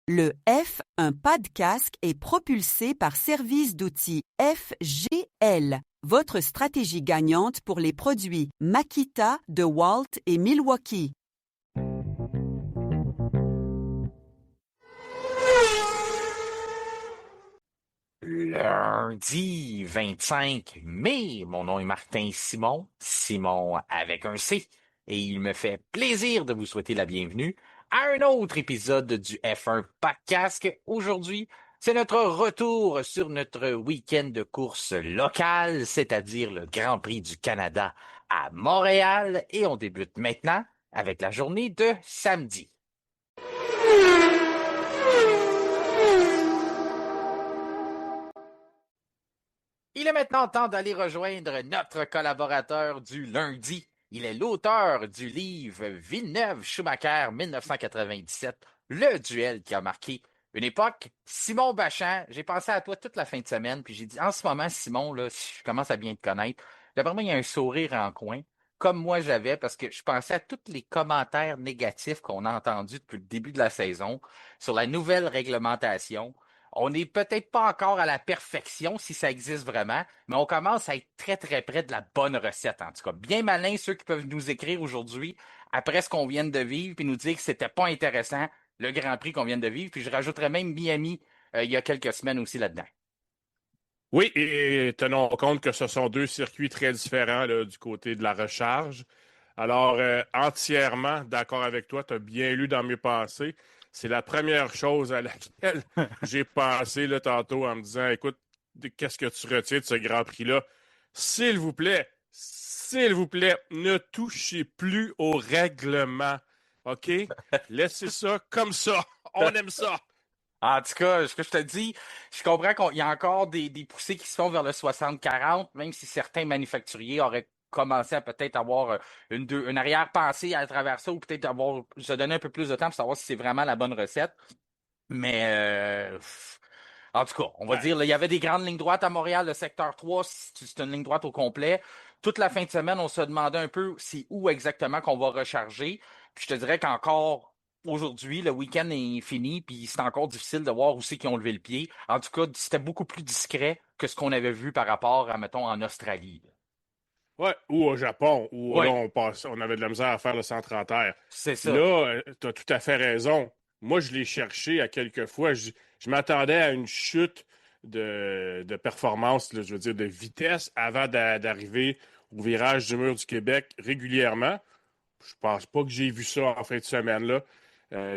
Le F, un pas de casque, est propulsé par service d'outils FGL, votre stratégie gagnante pour les produits Makita, DeWalt et Milwaukee. Lundi 25 mai, mon nom est Martin Simon, Simon avec un C, et il me fait plaisir de vous souhaiter la bienvenue à un autre épisode du F1 Podcast. Aujourd'hui, c'est notre retour sur notre week-end de course locale, c'est-à-dire le Grand Prix du Canada à Montréal, et on débute maintenant avec la journée de samedi. Il est maintenant temps d'aller rejoindre notre collaborateur du lundi. Il est l'auteur du livre Villeneuve-Schumacher 1997, le duel qui a marqué une époque. Simon Bachand, j'ai pensé à toi toute la fin de semaine, puis j'ai dit, en ce moment, Simon, là, si je commence à bien te connaître, d'après moi, il y a un sourire en coin, comme moi j'avais, parce que je pensais à tous les commentaires négatifs qu'on a entendus depuis le début de la saison sur la nouvelle réglementation. On n'est peut-être pas encore à la perfection si ça existe vraiment, mais on commence à être très très près de la bonne recette en tout cas. Bien malin ceux qui peuvent nous écrire aujourd'hui après ce qu'on vient de vivre puis nous dire que c'était pas intéressant le Grand Prix qu'on vient de vivre. Puis je rajouterais même Miami il y a quelques semaines aussi là-dedans. Oui, et tenons compte que ce sont deux circuits très différents là, du côté de la recharge. Alors, entièrement d'accord avec toi, tu as bien lu dans mes pensées. C'est la première chose à laquelle j'ai pensé là, tantôt en me disant, écoute, qu'est-ce que tu retiens de ce Grand Prix-là? S'il vous plaît, ne touchez plus au règlement. OK? Laissez ça comme ça. On aime ça. En tout cas, ce que je te dis, je comprends qu'il y a encore des poussées qui se font vers le 60-40, même si certains manufacturiers auraient commencé à peut-être avoir une arrière-pensée à travers ça, ou peut-être avoir se donner un peu plus de temps pour savoir si c'est vraiment la bonne recette. Mais en tout cas, on va Ouais. dire, là, il y avait des grandes lignes droites à Montréal, le secteur 3, c'est une ligne droite au complet. Toute la fin de semaine, on se demandait un peu c'est où exactement qu'on va recharger. Puis je te dirais qu'encore aujourd'hui, le week-end est fini, puis c'est encore difficile de voir où c'est qu'ils ont levé le pied. En tout cas, c'était beaucoup plus discret que ce qu'on avait vu par rapport à, mettons, en Australie. Ouais, ou au Japon, où là, Oui, on avait de la misère à faire le 130 air. c'est ça. Là, tu as tout à fait raison. Moi, je l'ai cherché à quelques fois. Je m'attendais à une chute de performance, là, je veux dire, de vitesse avant d'arriver au virage du mur du Québec régulièrement. Je pense pas que j'ai vu ça en fin de semaine là.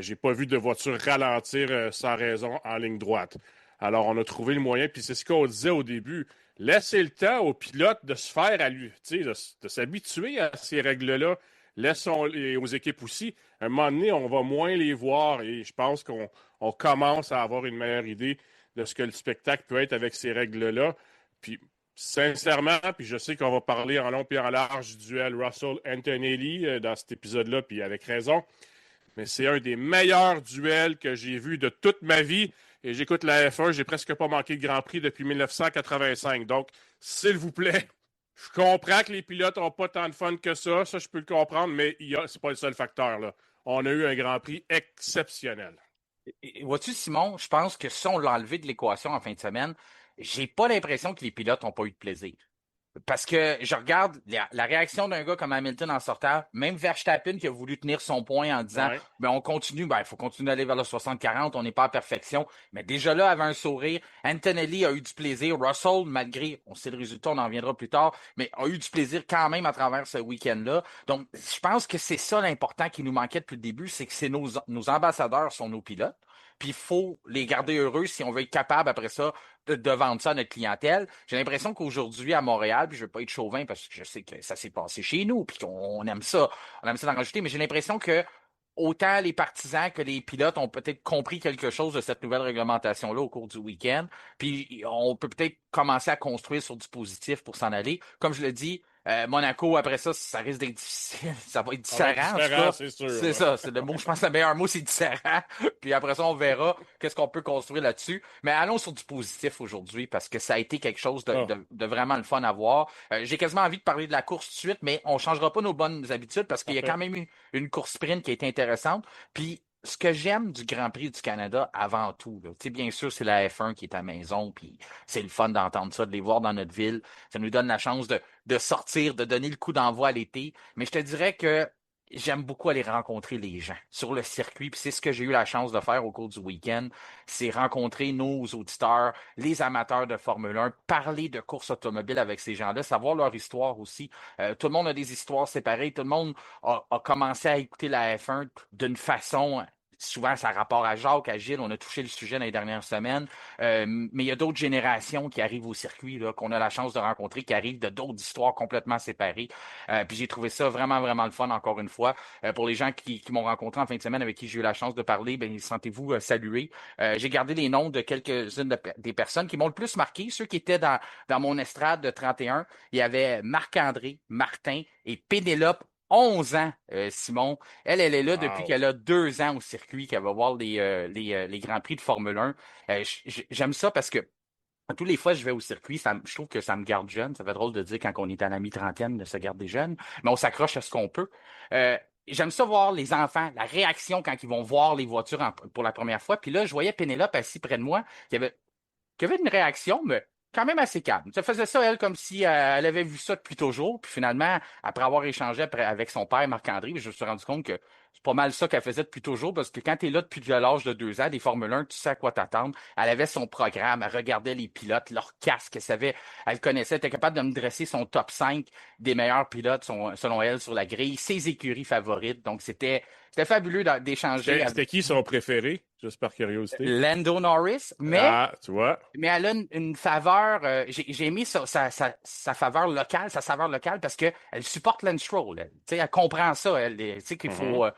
J'ai pas vu de voiture ralentir sans raison en ligne droite. Alors, on a trouvé le moyen, puis c'est ce qu'on disait au début. Laissez le temps aux pilotes de se faire à lui, de s'habituer à ces règles-là. Laissons aux équipes aussi. À un moment donné, on va moins les voir et je pense qu'on commence à avoir une meilleure idée de ce que le spectacle peut être avec ces règles-là. Puis sincèrement, puis je sais qu'on va parler en long et en large du duel Russell-Antonelli dans cet épisode-là, puis avec raison, mais c'est un des meilleurs duels que j'ai vu de toute ma vie. Et j'écoute la F1, j'ai presque pas manqué de Grand Prix depuis 1985. Donc, s'il vous plaît, je comprends que les pilotes n'ont pas tant de fun que ça je peux le comprendre, mais c'est pas le seul facteur, là. On a eu un Grand Prix exceptionnel. Et vois-tu, Simon, je pense que si on l'a enlevé de l'équation en fin de semaine, j'ai pas l'impression que les pilotes n'ont pas eu de plaisir. Parce que je regarde la réaction d'un gars comme Hamilton en sortant, même Verstappen qui a voulu tenir son point en disant Ouais. ben on continue, ben il faut continuer d'aller vers le 60-40, on n'est pas à perfection. Mais déjà là, avait un sourire. Antonelli a eu du plaisir. Russell, malgré, on sait le résultat, on en reviendra plus tard, mais a eu du plaisir quand même à travers ce week-end-là. Donc, je pense que c'est ça l'important qui nous manquait depuis le début, c'est que c'est nos ambassadeurs sont nos pilotes. Puis il faut les garder heureux si on veut être capable après ça de vendre ça à notre clientèle. J'ai l'impression qu'aujourd'hui à Montréal, puis je veux pas être chauvin parce que je sais que ça s'est passé chez nous, puis qu'on aime ça d'en rajouter, mais j'ai l'impression que autant les partisans que les pilotes ont peut-être compris quelque chose de cette nouvelle réglementation-là au cours du week-end, puis on peut peut-être commencer à construire sur du positif pour s'en aller. Comme je le dis, Monaco, après ça, ça risque d'être difficile. Ça va être Ça va être différent, en tout différent, cas. c'est sûr, C'est là. ça, c'est le mot, je pense que le meilleur mot, c'est différent. Puis après ça, on verra qu'est-ce qu'on peut construire là-dessus. Mais allons sur du positif aujourd'hui parce que ça a été quelque chose Ah, de vraiment le fun à voir. J'ai quasiment envie de parler de la course tout de suite, mais on changera pas nos bonnes habitudes parce qu'il y a parfait. quand même eu une course sprint qui a été intéressante. Puis ce que j'aime du Grand Prix du Canada avant tout, là, tu sais, bien sûr, c'est la F1 qui est à maison, puis c'est le fun d'entendre ça, de les voir dans notre ville. Ça nous donne la chance de sortir, de donner le coup d'envoi à l'été. Mais je te dirais que j'aime beaucoup aller rencontrer les gens sur le circuit, puis c'est ce que j'ai eu la chance de faire au cours du week-end, c'est rencontrer nos auditeurs, les amateurs de Formule 1, parler de course automobile avec ces gens-là, savoir leur histoire aussi. Tout le monde a des histoires séparées, tout le monde a commencé à écouter la F1 d'une façon. Souvent, ça a rapport à Jacques, à Gilles. On a touché le sujet dans les dernières semaines. Mais il y a d'autres générations qui arrivent au circuit, là, qu'on a la chance de rencontrer, qui arrivent de d'autres histoires complètement séparées. Puis j'ai trouvé ça vraiment, vraiment le fun, encore une fois. Pour les gens qui m'ont rencontré en fin de semaine, avec qui j'ai eu la chance de parler, ben, sentez-vous salués. J'ai gardé les noms de quelques-unes des personnes qui m'ont le plus marqué. Ceux qui étaient dans mon estrade de 31, il y avait Marc-André, Martin et Pénélope. 11 ans, Simon. Elle est là depuis Wow. qu'elle a 2 ans au circuit, qu'elle va voir les Grands Prix de Formule 1. J'aime ça parce que tous les fois que je vais au circuit, je trouve que ça me garde jeune. Ça fait drôle de dire quand on est à la mi-trentaine de se garder jeune, mais on s'accroche à ce qu'on peut. J'aime ça voir les enfants, la réaction quand ils vont voir les voitures pour la première fois. Puis là, je voyais Pénélope assise près de moi, qui avait une réaction, mais quand même assez calme. Ça faisait ça, elle, comme si elle avait vu ça depuis toujours. Puis finalement, après avoir échangé avec son père, Marc-André, je me suis rendu compte que c'est pas mal ça qu'elle faisait depuis toujours, parce que quand tu es là depuis l'âge de 2 ans, des Formule 1, tu sais à quoi t'attendre. Elle avait son programme, elle regardait les pilotes, leur casque, elle connaissait, elle était capable de me dresser son top 5 des meilleurs pilotes, selon elle, sur la grille, ses écuries favorites. Donc, c'était fabuleux d'échanger avec C'était qui son préféré? Juste par curiosité. Lando Norris, mais Ah, tu vois. elle a une faveur. J'ai aimé sa faveur locale, sa saveur locale, parce qu'elle supporte Lance Stroll. Elle. Tu sais, elle comprend ça. Tu sais qu'il Mhm.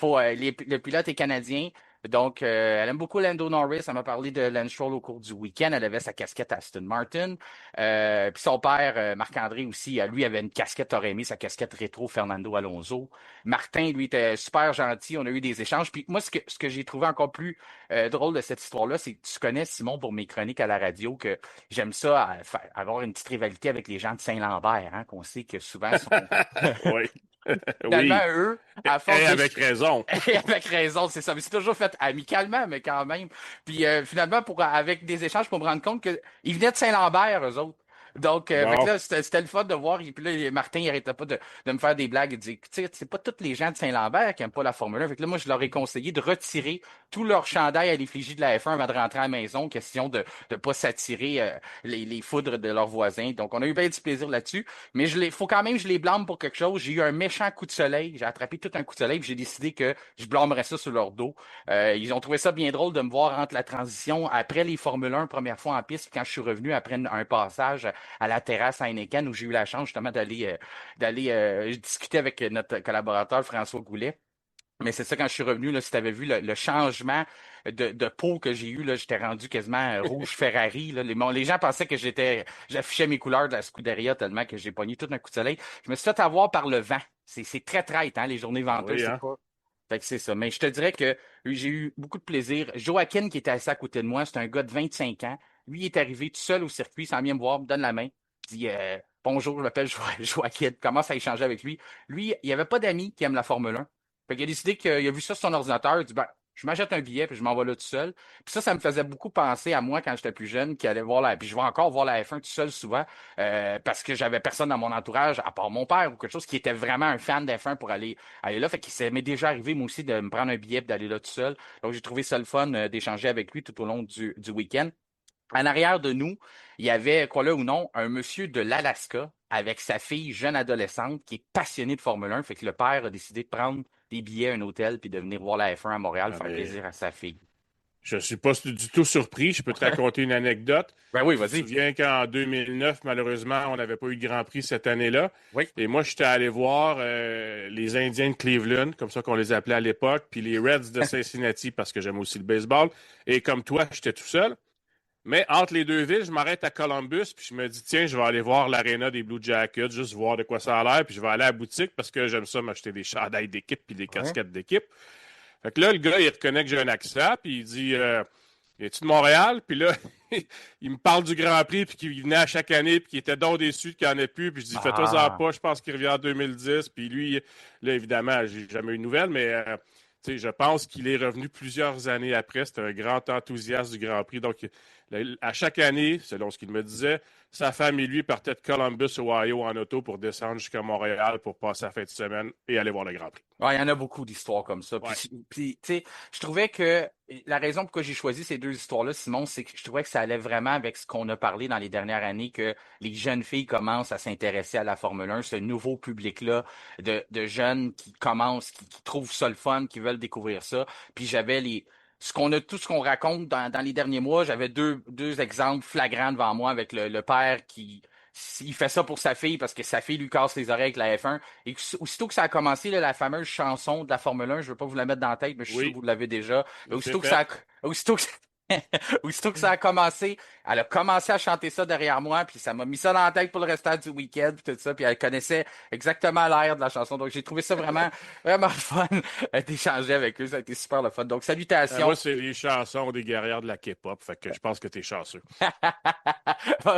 le pilote est canadien. Donc, elle aime beaucoup Lando Norris. Elle m'a parlé de Lance Stroll au cours du week-end. Elle avait sa casquette Aston Martin. Puis son père, Marc-André aussi, lui avait une casquette, aurait aimé sa casquette rétro Fernando Alonso. Martin, lui, était super gentil. On a eu des échanges. Puis moi, ce que j'ai trouvé encore plus drôle de cette histoire-là, c'est que tu connais, Simon, pour mes chroniques à la radio, que j'aime ça avoir une petite rivalité avec les gens de Saint-Lambert, hein, qu'on sait que souvent sont Oui. finalement Oui. eux, à Et force de avec raison. et avec raison, c'est ça. Mais c'est toujours fait amicalement, mais quand même. Puis finalement, avec des échanges, pour me rendre compte qu'ils venaient de Saint-Lambert, eux autres. Donc, fait que Bon. là, c'était le fun de voir. Et puis là, Martin, il arrêtait pas de me faire des blagues. Il dit, tu sais, c'est pas tous les gens de Saint-Lambert qui aiment pas la Formule 1. Fait que là, moi, je leur ai conseillé de retirer tout leur chandail à l'effigie de la F1 avant de rentrer à la maison. Question de ne pas s'attirer les foudres de leurs voisins. Donc, on a eu bien du plaisir là-dessus. Mais faut quand même que je les blâme pour quelque chose. J'ai eu un méchant coup de soleil. J'ai attrapé tout un coup de soleil, puis j'ai décidé que je blâmerais ça sur leur dos. Ils ont trouvé ça bien drôle de me voir entre la transition après les Formule 1, première fois en piste, puis quand je suis revenu après un passage à la terrasse à Heineken, où j'ai eu la chance justement d'aller discuter avec notre collaborateur François Goulet. Mais c'est ça, quand je suis revenu, là, si tu avais vu le changement de peau que j'ai eu, là, j'étais rendu quasiment rouge Ferrari. Là. Les gens pensaient que j'affichais mes couleurs de la Scuderia tellement que j'ai pogné tout un coup de soleil. Je me suis fait avoir par le vent. C'est très traite, hein, les journées venteuses, Oui, c'est hein? pas. Fait que c'est ça. Mais je te dirais que j'ai eu beaucoup de plaisir. Joaquin, qui était assis à côté de moi, c'est un gars de 25 ans. Lui, il est arrivé tout seul au circuit, sans bien me voir, me donne la main. Il dit bonjour, je m'appelle Joaquin. Commence à échanger avec lui. Lui, il n'y avait pas d'amis qui aiment la Formule 1. Fait qu'il a décidé qu'il a vu ça sur son ordinateur. Il dit, ben, je m'achète un billet puis je m'en vais là tout seul. Puis ça me faisait beaucoup penser à moi quand j'étais plus jeune, qui allait voir puis je vais encore voir la F1 tout seul souvent, parce que j'avais personne dans mon entourage, à part mon père ou quelque chose qui était vraiment un fan d'F1 pour aller là. Fait qu'il m'est déjà arrivé, moi aussi, de me prendre un billet et d'aller là tout seul. Donc j'ai trouvé ça le fun d'échanger avec lui tout au long du week-end. En arrière de nous, il y avait, crois-le ou non, un monsieur de l'Alaska avec sa fille jeune adolescente qui est passionnée de Formule 1. Fait que le père a décidé de prendre des billets à un hôtel puis de venir voir la F1 à Montréal, Ah, faire mais plaisir à sa fille. je suis pas du tout surpris. Je peux te raconter une anecdote. Ben oui, Tu te vas-y. souviens qu'en 2009, malheureusement, on n'avait pas eu de Grand Prix cette année-là. Oui. Et moi, j'étais allé voir les Indiens de Cleveland, comme ça qu'on les appelait à l'époque, puis les Reds de Cincinnati, parce que j'aime aussi le baseball. Et comme toi, j'étais tout seul. Mais entre les deux villes, je m'arrête à Columbus, puis je me dis, tiens, je vais aller voir l'aréna des Blue Jackets, juste voir de quoi ça a l'air, puis je vais aller à la boutique parce que j'aime ça m'acheter des chandails d'équipe puis des Ouais. casquettes d'équipe. Fait que là, le gars, il reconnaît que j'ai un accent, puis il dit, es-tu de Montréal? Puis là, il me parle du Grand Prix, puis qu'il venait à chaque année, puis qu'il était donc déçu qu'il n'y en ait plus. Puis je dis, fais-toi-en Ah. pas, je pense qu'il revient en 2010. Puis lui, là, évidemment, j'ai jamais eu de nouvelles, mais sais, je pense qu'il est revenu plusieurs années après. C'était un grand enthousiaste du Grand Prix. Donc, à chaque année, selon ce qu'il me disait, sa femme et lui partaient de Columbus, Ohio, en auto pour descendre jusqu'à Montréal pour passer la fin de semaine et aller voir le Grand Prix. Ouais, il y en a beaucoup d'histoires comme ça. Ouais. Puis, tu sais, je trouvais que la raison pourquoi j'ai choisi ces deux histoires-là, Simon, c'est que je trouvais que ça allait vraiment avec ce qu'on a parlé dans les dernières années, que les jeunes filles commencent à s'intéresser à la Formule 1, ce nouveau public-là de jeunes qui commencent, qui trouvent ça le fun, qui veulent découvrir ça. Puis j'avais tout ce qu'on raconte dans les derniers mois, j'avais deux exemples flagrants devant moi avec le père qui il fait ça pour sa fille parce que sa fille lui casse les oreilles avec la F1. Et aussitôt que ça a commencé, là, la fameuse chanson de la Formule 1, je ne veux pas vous la mettre dans la tête, mais je suis sûr que Oui, vous l'avez déjà. c'est Aussitôt que fait. ça a, aussitôt que, aussitôt que ça a commencé, elle a commencé à chanter ça derrière moi, puis ça m'a mis ça dans la tête pour le restant du week-end, puis tout ça, puis elle connaissait exactement l'air de la chanson. Donc j'ai trouvé ça vraiment, vraiment fun d'échanger avec eux. Ça a été super le fun. Donc Moi, salutations. c'est les chansons des guerrières de la K-pop. Fait que je pense que t'es chanceux.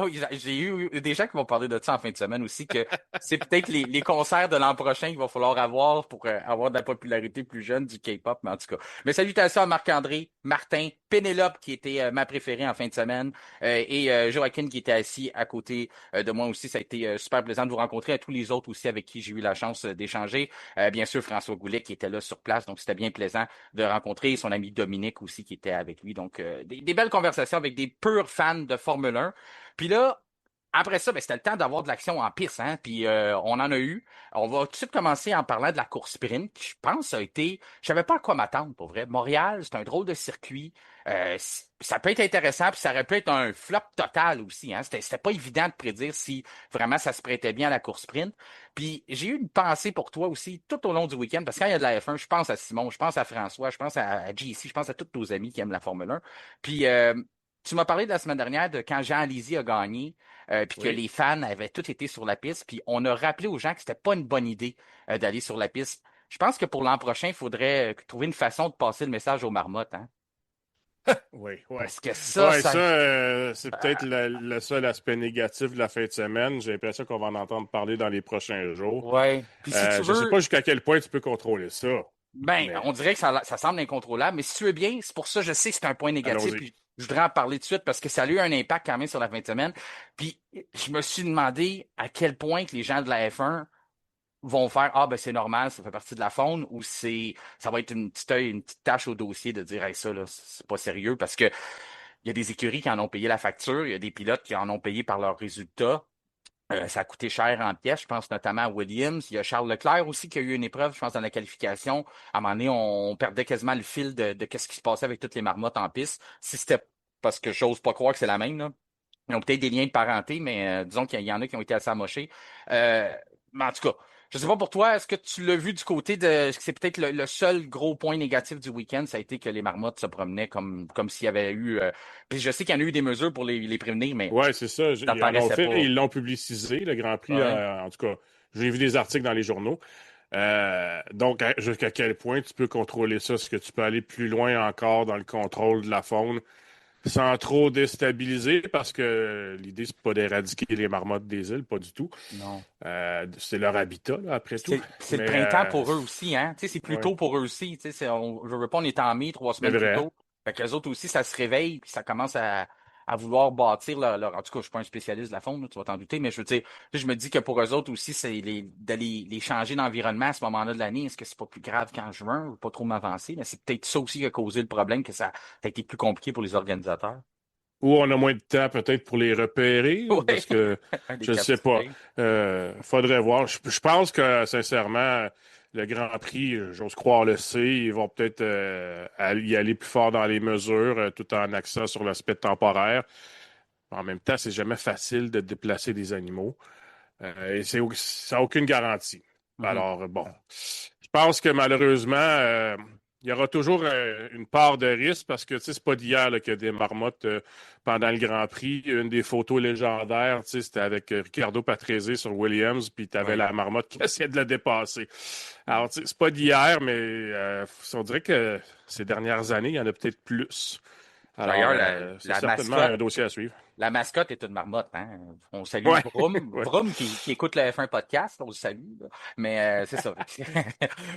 Oui, j'ai eu des gens qui vont parler de ça en fin de semaine aussi, que c'est peut-être les concerts de l'an prochain qu'il va falloir avoir pour avoir de la popularité plus jeune du K-pop, mais en tout cas. Mais salutations à Marc-André, Martin, Pénélope qui était ma préférée en fin de semaine, et Joaquin qui était assis à côté de moi aussi. Ça a été super plaisant de vous rencontrer, à tous les autres aussi avec qui j'ai eu la chance d'échanger. Bien sûr, François Goulet qui était là sur place, donc c'était bien plaisant de rencontrer son ami Dominique aussi qui était avec lui. Donc, des belles conversations avec des purs fans de Formule 1. Puis là, après ça, ben, c'était le temps d'avoir de l'action en piste, hein? Puis on en a eu. On va tout de suite commencer en parlant de la course sprint, qui je pense a été. Je savais pas à quoi m'attendre, pour vrai. Montréal, c'est un drôle de circuit. Ça peut être intéressant, puis ça aurait pu être un flop total aussi, hein? C'était pas évident de prédire si vraiment ça se prêtait bien à la course sprint. Puis j'ai eu une pensée pour toi aussi tout au long du week-end, parce que quand il y a de la F1, je pense à Simon, je pense à François, je pense à JC, je pense à tous nos amis qui aiment la Formule 1. Puis tu m'as parlé de la semaine dernière de quand Jean Alesi a gagné, puis que Oui. les fans avaient tous été sur la piste, puis on a rappelé aux gens que c'était pas une bonne idée d'aller sur la piste. Je pense que pour l'an prochain, il faudrait trouver une façon de passer le message aux marmottes, hein? Oui, oui. Parce que ça, Oui, ça. ça, c'est peut-être le seul aspect négatif de la fin de semaine. J'ai l'impression qu'on va en entendre parler dans les prochains jours. Ouais. Puis si tu Je ne sais veux, pas jusqu'à quel point tu peux contrôler ça, ben, mais on dirait que ça semble incontrôlable, mais si tu veux bien, c'est pour ça, je sais que c'est un point négatif, allons-y. puis je voudrais en parler tout de suite parce que ça a eu un impact quand même sur la fin de semaine. Puis je me suis demandé à quel point que les gens de la F1 vont faire ah ben c'est normal, ça fait partie de la faune, ou ça va être une petite tâche au dossier de dire hey, ça là, c'est pas sérieux parce que il y a des écuries qui en ont payé la facture, il y a des pilotes qui en ont payé par leurs résultats. Ça a coûté cher en pièces, je pense notamment à Williams. Il y a Charles Leclerc aussi qui a eu une épreuve, je pense, dans la qualification. À un moment donné, on perdait quasiment le fil de qu'est-ce qui se passait avec toutes les marmottes en piste. Si c'était parce que j'ose pas croire que c'est la même, là. Ils ont peut-être des liens de parenté, mais disons qu'il y en a qui ont été assez amochés. Mais en tout cas, je sais pas pour toi, est-ce que tu l'as vu du côté de. Est-ce que c'est peut-être le seul gros point négatif du week-end, ça a été que les marmottes se promenaient comme s'il y avait eu. Puis je sais qu'il y en a eu des mesures pour les prévenir, mais Oui, c'est ça. ça Ils en ont paraissait fait, pas. ils l'ont publicisé, le Grand Prix. Ouais. En tout cas, j'ai vu des articles dans les journaux. Donc, jusqu'à quel point tu peux contrôler ça? Est-ce que tu peux aller plus loin encore dans le contrôle de la faune sans trop déstabiliser? Parce que l'idée, c'est pas d'éradiquer les marmottes des îles, pas du tout. Non. C'est leur habitat, là, après tout. C'est le Mais, printemps pour eux aussi, hein. Tu sais, c'est plus ouais, tôt pour eux aussi. Tu sais, je veux pas, on est en mai, trois c'est semaines plus vrai. tôt. Fait qu'eux autres aussi, ça se réveille, puis ça commence à vouloir bâtir En tout cas, je suis pas un spécialiste de la faune, là, tu vas t'en douter, mais je veux dire, tu sais, je me dis que pour eux autres aussi, c'est d'aller les changer d'environnement à ce moment-là de l'année. Est-ce que c'est pas plus grave qu'en juin? Je veux pas trop m'avancer, mais c'est peut-être ça aussi qui a causé le problème, que ça a été plus compliqué pour les organisateurs. Ou on a moins de temps peut-être pour les repérer, Ouais. parce que Des je ne sais pas. captivés. Faudrait voir. Je pense que, sincèrement, le Grand Prix, j'ose croire le sait, ils vont peut-être y aller plus fort dans les mesures, tout en accent sur l'aspect temporaire. En même temps, c'est jamais facile de déplacer des animaux. Et ça n'a aucune garantie. Mhm. Alors, bon, je pense que malheureusement, il y aura toujours une part de risque parce que, tu sais, c'est pas d'hier là, qu'il y a des marmottes pendant le Grand Prix. Une des photos légendaires, tu sais, c'était avec Riccardo Patrese sur Williams, puis tu avais Oui. la marmotte qui essayait de le dépasser. Alors, tu sais, c'est pas d'hier, mais on dirait que ces dernières années, il y en a peut-être plus. Alors, D'ailleurs, c'est certainement un dossier à suivre. La mascotte est une marmotte, hein. On salue Ouais, Vroom, ouais. Vroom qui écoute le F1 podcast, on le salue, là. Mais c'est ça. Fait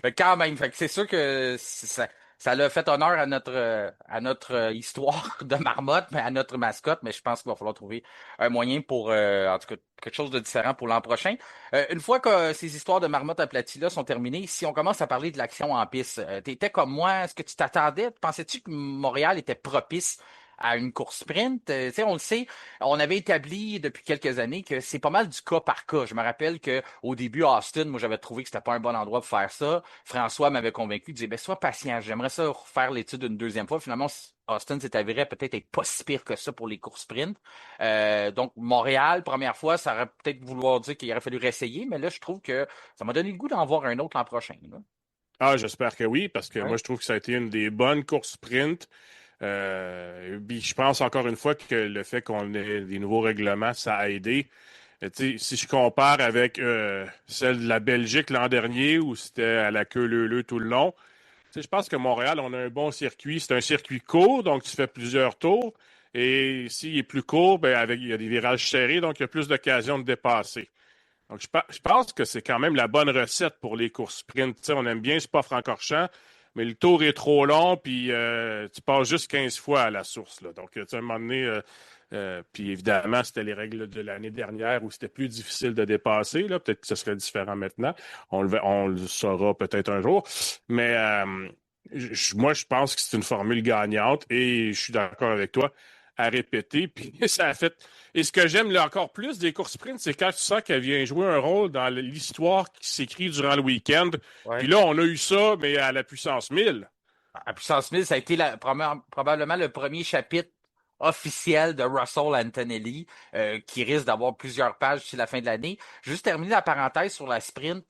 que quand même, fait que c'est sûr que ça l'a fait honneur à notre histoire de marmotte, mais à notre mascotte. Mais je pense qu'il va falloir trouver un moyen pour, en tout cas, quelque chose de différent pour l'an prochain. Une fois que ces histoires de marmotte aplatie là sont terminées, si on commence à parler de l'action en piste, t'étais comme moi, est-ce que tu t'attendais? Pensais-tu que Montréal était propice à une course sprint? Tu sais, on le sait, on avait établi depuis quelques années que c'est pas mal du cas par cas. Je me rappelle que au début, Austin, moi, j'avais trouvé que c'était pas un bon endroit pour faire ça. François m'avait convaincu, il disait, ben, sois patient, j'aimerais ça refaire l'étude une deuxième fois. Finalement, Austin s'est avéré peut-être être pas si pire que ça pour les courses sprint. Donc, Montréal, première fois, ça aurait peut-être vouloir dire qu'il aurait fallu réessayer, mais là, je trouve que ça m'a donné le goût d'en voir un autre l'an prochain, là. Ah, j'espère que oui, parce que Ouais. moi, je trouve que ça a été une des bonnes courses sprint. Puis je pense encore une fois que le fait qu'on ait des nouveaux règlements, ça a aidé. Tu sais, si je compare avec celle de la Belgique l'an dernier, où c'était à la queue leu-leu tout le long, tu sais, je pense que Montréal, on a un bon circuit. C'est un circuit court, donc tu fais plusieurs tours. Et s'il est plus court, ben il y a des virages serrés, donc il y a plus d'occasions de dépasser. Donc, je pense que c'est quand même la bonne recette pour les courses sprint. Tu sais, on aime bien Spa-Francorchamps, mais le tour est trop long, puis tu passes juste 15 fois à la source, là. Donc, tu sais, à un moment donné, puis évidemment, c'était les règles de l'année dernière où c'était plus difficile de dépasser, là. Peut-être que ce serait différent maintenant. On le saura peut-être un jour. Mais moi, je pense que c'est une formule gagnante et je suis d'accord avec toi à répéter. Puis ça a fait. Et ce que j'aime là, encore plus des courses sprint, c'est quand tu sens qu'elle vient jouer un rôle dans l'histoire qui s'écrit durant le week-end. Puis Ouais. là, on a eu ça, mais à la puissance 1000. À Puissance 1000, ça a été probablement le premier chapitre officiel de Russell Antonelli, qui risque d'avoir plusieurs pages d'ici la fin de l'année. Juste terminer la parenthèse sur la sprint.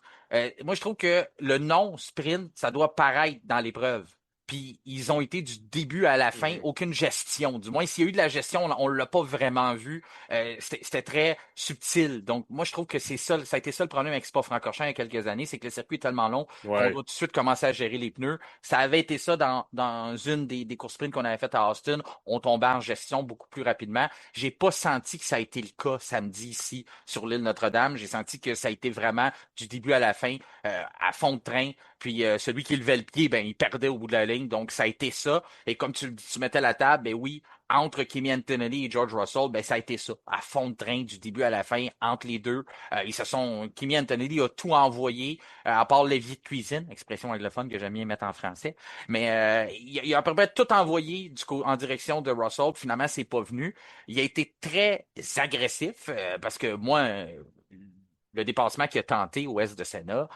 Moi, je trouve que le nom sprint, ça doit paraître dans l'épreuve. Puis ils ont été du début à la fin, Mhm. aucune gestion. Du moins, s'il y a eu de la gestion, on l'a pas vraiment vu. C'était très subtil. Donc, moi, je trouve que c'est ça, ça a été ça le problème avec Spa-Francorchamps il y a quelques années, c'est que le circuit est tellement long qu'on Ouais. doit tout de suite commencer à gérer les pneus. Ça avait été ça dans une des courses sprint qu'on avait faites à Austin. On tombait en gestion beaucoup plus rapidement. J'ai pas senti que ça a été le cas samedi ici sur l'île Notre-Dame. J'ai senti que ça a été vraiment du début à la fin, à fond de train. Puis celui qui levait le pied, ben il perdait au bout de la ligne. Donc ça a été ça. Et comme tu mettais la table, ben oui, entre Kimi Antonelli et George Russell, ben ça a été ça, à fond de train du début à la fin entre les deux. Kimi Antonelli a tout envoyé, à part l'évier de cuisine, expression anglophone que j'aime bien mettre en français. Mais il a à peu près tout envoyé en direction de Russell. Puis finalement, c'est pas venu. Il a été très agressif parce que moi, le dépassement qu'il a tenté au Est de Senna,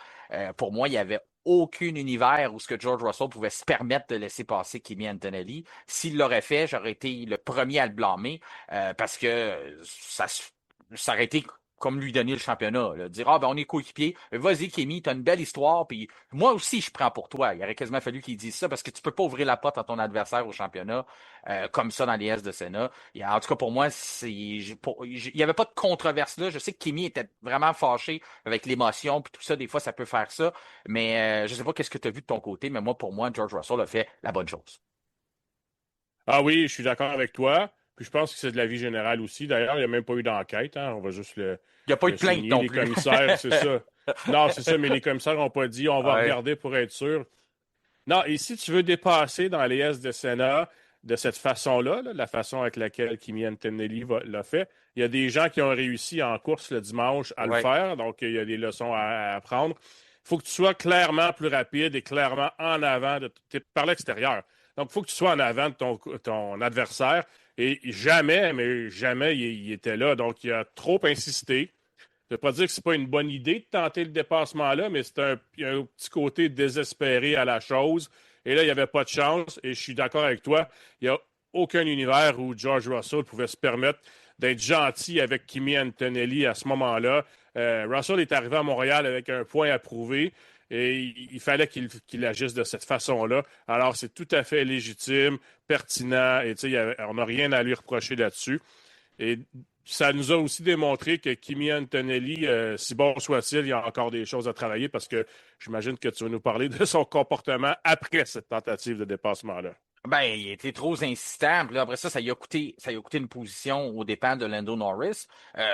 pour moi, il y avait aucun univers où ce que George Russell pouvait se permettre de laisser passer Kimi Antonelli. S'il l'aurait fait, j'aurais été le premier à le blâmer parce que ça aurait été comme lui donner le championnat. Là. Dire, ah ben on est coéquipiers, vas-y Kimi, t'as une belle histoire, puis moi aussi je prends pour toi. Il aurait quasiment fallu qu'il dise ça parce que tu peux pas ouvrir la porte à ton adversaire au championnat comme ça dans les S de Senna. En tout cas pour moi, il y avait pas de controverse là. Je sais que Kimi était vraiment fâché avec l'émotion, puis tout ça, des fois ça peut faire ça, mais je sais pas qu'est-ce que tu as vu de ton côté, mais moi pour moi, George Russell a fait la bonne chose. Ah oui, je suis d'accord avec toi. Puis je pense que c'est de la vie générale aussi. D'ailleurs, il n'y a même pas eu d'enquête, hein. On va juste Il n'y a pas eu le de plainte souligner. non Les plus. commissaires, c'est ça. Non, c'est ça, mais les commissaires n'ont pas dit on va Ouais. regarder pour être sûr. Non, et si tu veux dépasser dans les S de Sénat de cette façon-là, la façon avec laquelle Kimi Antonelli l'a fait, il y a des gens qui ont réussi en course le dimanche à le Ouais. faire, donc il y a des leçons à apprendre. Il faut que tu sois clairement plus rapide et clairement en avant par l'extérieur. Donc, il faut que tu sois en avant de ton adversaire. Et jamais, mais jamais, il était là. Donc, il a trop insisté. Je ne veux pas dire que c'est pas une bonne idée de tenter le dépassement-là, mais il y a un petit côté désespéré à la chose. Et là, il n'y avait pas de chance. Et je suis d'accord avec toi. Il n'y a aucun univers où George Russell pouvait se permettre d'être gentil avec Kimi Antonelli à ce moment-là. Russell est arrivé à Montréal avec un point à prouver et il fallait qu'il agisse de cette façon-là. Alors, c'est tout à fait légitime, pertinent et on n'a rien à lui reprocher là-dessus. Et ça nous a aussi démontré que Kimi Antonelli, si bon soit-il, il y a encore des choses à travailler parce que j'imagine que tu vas nous parler de son comportement après cette tentative de dépassement-là. Ben, il était trop insistant. Puis là, après ça, ça lui a coûté une position aux dépens de Lando Norris.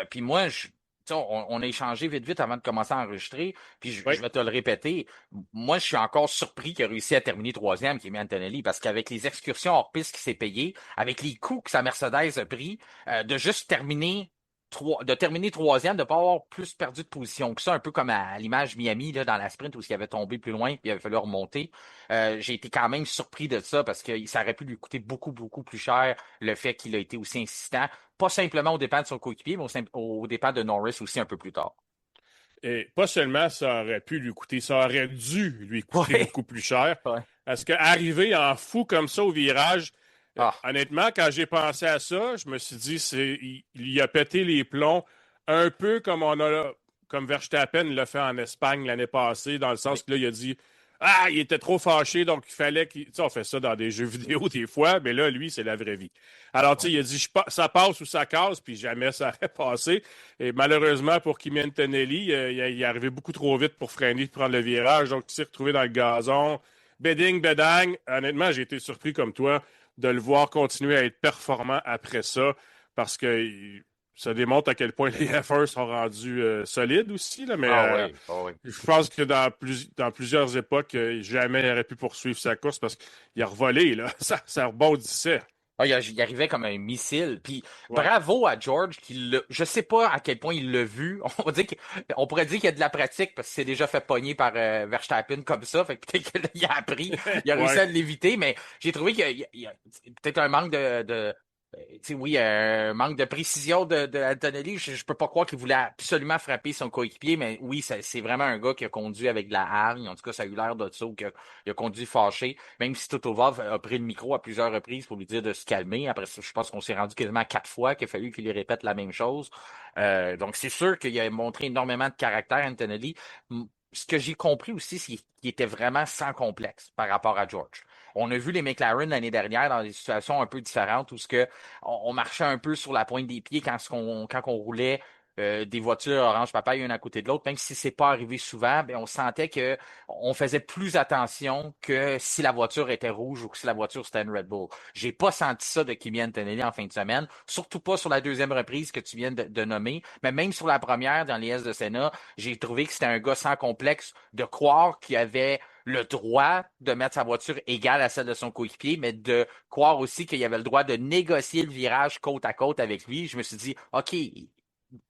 Puis moi, tu sais, on a échangé vite, vite avant de commencer à enregistrer. Puis Oui. je vais te le répéter. Moi, je suis encore surpris qu'il a réussi à terminer troisième, Kimi Antonelli, parce qu'avec les excursions hors piste qu'il s'est payé, avec les coups que sa Mercedes a pris, de juste terminer de terminer troisième, de ne pas avoir plus perdu de position que ça, un peu comme à l'image Miami là, dans la sprint où il avait tombé plus loin puis il avait fallu remonter. J'ai été quand même surpris de ça parce que ça aurait pu lui coûter beaucoup, beaucoup plus cher le fait qu'il a été aussi insistant, pas simplement au dépens de son coéquipier, mais au dépens de Norris aussi un peu plus tard. Et pas seulement ça aurait pu lui coûter, ça aurait dû lui coûter Ouais, beaucoup plus cher. ouais. Parce qu'arriver en fou comme ça au virage, Ah, honnêtement, quand j'ai pensé à ça, je me suis dit, il a pété les plombs un peu comme Verstappen l'a fait en Espagne l'année passée, dans le sens oui. que là, il a dit, ah, il était trop fâché, donc il fallait qu'il. Tu sais, on fait ça dans des jeux vidéo des fois, mais là, lui, c'est la vraie vie. Alors, tu sais, Ouais. il a dit, ça passe ou ça casse, puis jamais ça aurait passé. Et malheureusement, pour Kimi Antonelli, il est arrivé beaucoup trop vite pour freiner et prendre le virage, donc il s'est retrouvé dans le gazon. Bedding, bedang. Honnêtement, j'ai été surpris comme toi de le voir continuer à être performant après ça, parce que ça démontre à quel point les F1 sont rendus solides aussi, là, mais Ah oui, ah oui. je pense que dans plusieurs époques, jamais il aurait pu poursuivre sa course parce qu'il a revolé, là. Ça rebondissait. Ah, il arrivait comme un missile. Puis Ouais. bravo à George qui l'a. Je sais pas à quel point il l'a vu. On pourrait dire qu'il y a de la pratique parce qu'il s'est déjà fait pogner par Verstappen comme ça. Fait que peut-être qu'il a appris, il a réussi Ouais. à l'éviter, mais j'ai trouvé qu'il y a peut-être un manque tu sais, oui, un manque de précision de Antonelli. Je peux pas croire qu'il voulait absolument frapper son coéquipier, mais oui, c'est vraiment un gars qui a conduit avec de la hargne. En tout cas, ça a eu l'air de ça, ou il a conduit fâché. Même si Toto Wolff a pris le micro à plusieurs reprises pour lui dire de se calmer. Après ça, je pense qu'on s'est rendu quasiment 4 fois qu'il a fallu qu'il lui répète la même chose. Donc, c'est sûr qu'il a montré énormément de caractère, Antonelli. Ce que j'ai compris aussi, c'est qu'il était vraiment sans complexe par rapport à George. On a vu les McLaren l'année dernière dans des situations un peu différentes où on marchait un peu sur la pointe des pieds quand on roulait des voitures orange papaye une à côté de l'autre, même si c'est pas arrivé souvent, ben, on sentait que on faisait plus attention que si la voiture était rouge ou que si la voiture c'était une Red Bull. J'ai pas senti ça de Kimi Antonelli en fin de semaine, surtout pas sur la deuxième reprise que tu viens de nommer, mais même sur la première dans les S de Senna, j'ai trouvé que c'était un gars sans complexe de croire qu'il avait le droit de mettre sa voiture égale à celle de son coéquipier, mais de croire aussi qu'il avait le droit de négocier le virage côte à côte avec lui. Je me suis dit, OK,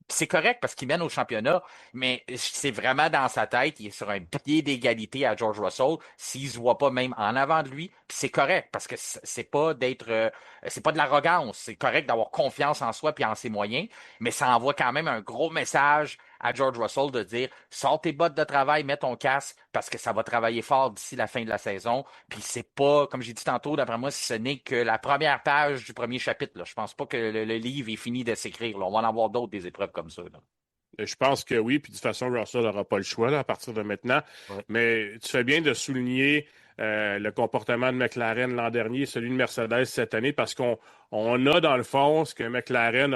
c'est correct parce qu'il mène au championnat, mais c'est vraiment dans sa tête, il est sur un pied d'égalité à George Russell s'il se voit pas même en avant de lui, puis c'est correct parce que c'est pas de l'arrogance, c'est correct d'avoir confiance en soi puis en ses moyens, mais ça envoie quand même un gros message à George Russell de dire sors tes bottes de travail, mets ton casque parce que ça va travailler fort d'ici la fin de la saison. Puis c'est pas, comme j'ai dit tantôt, d'après moi, ce n'est que la première page du premier chapitre. Là. Je pense pas que le livre est fini de s'écrire. Là. On va en avoir d'autres des épreuves comme ça. Là. Je pense que oui, puis de toute façon, Russell n'aura pas le choix là, à partir de maintenant. Ouais. Mais tu fais bien de souligner le comportement de McLaren l'an dernier, celui de Mercedes cette année, parce qu'on a dans le fond ce que McLaren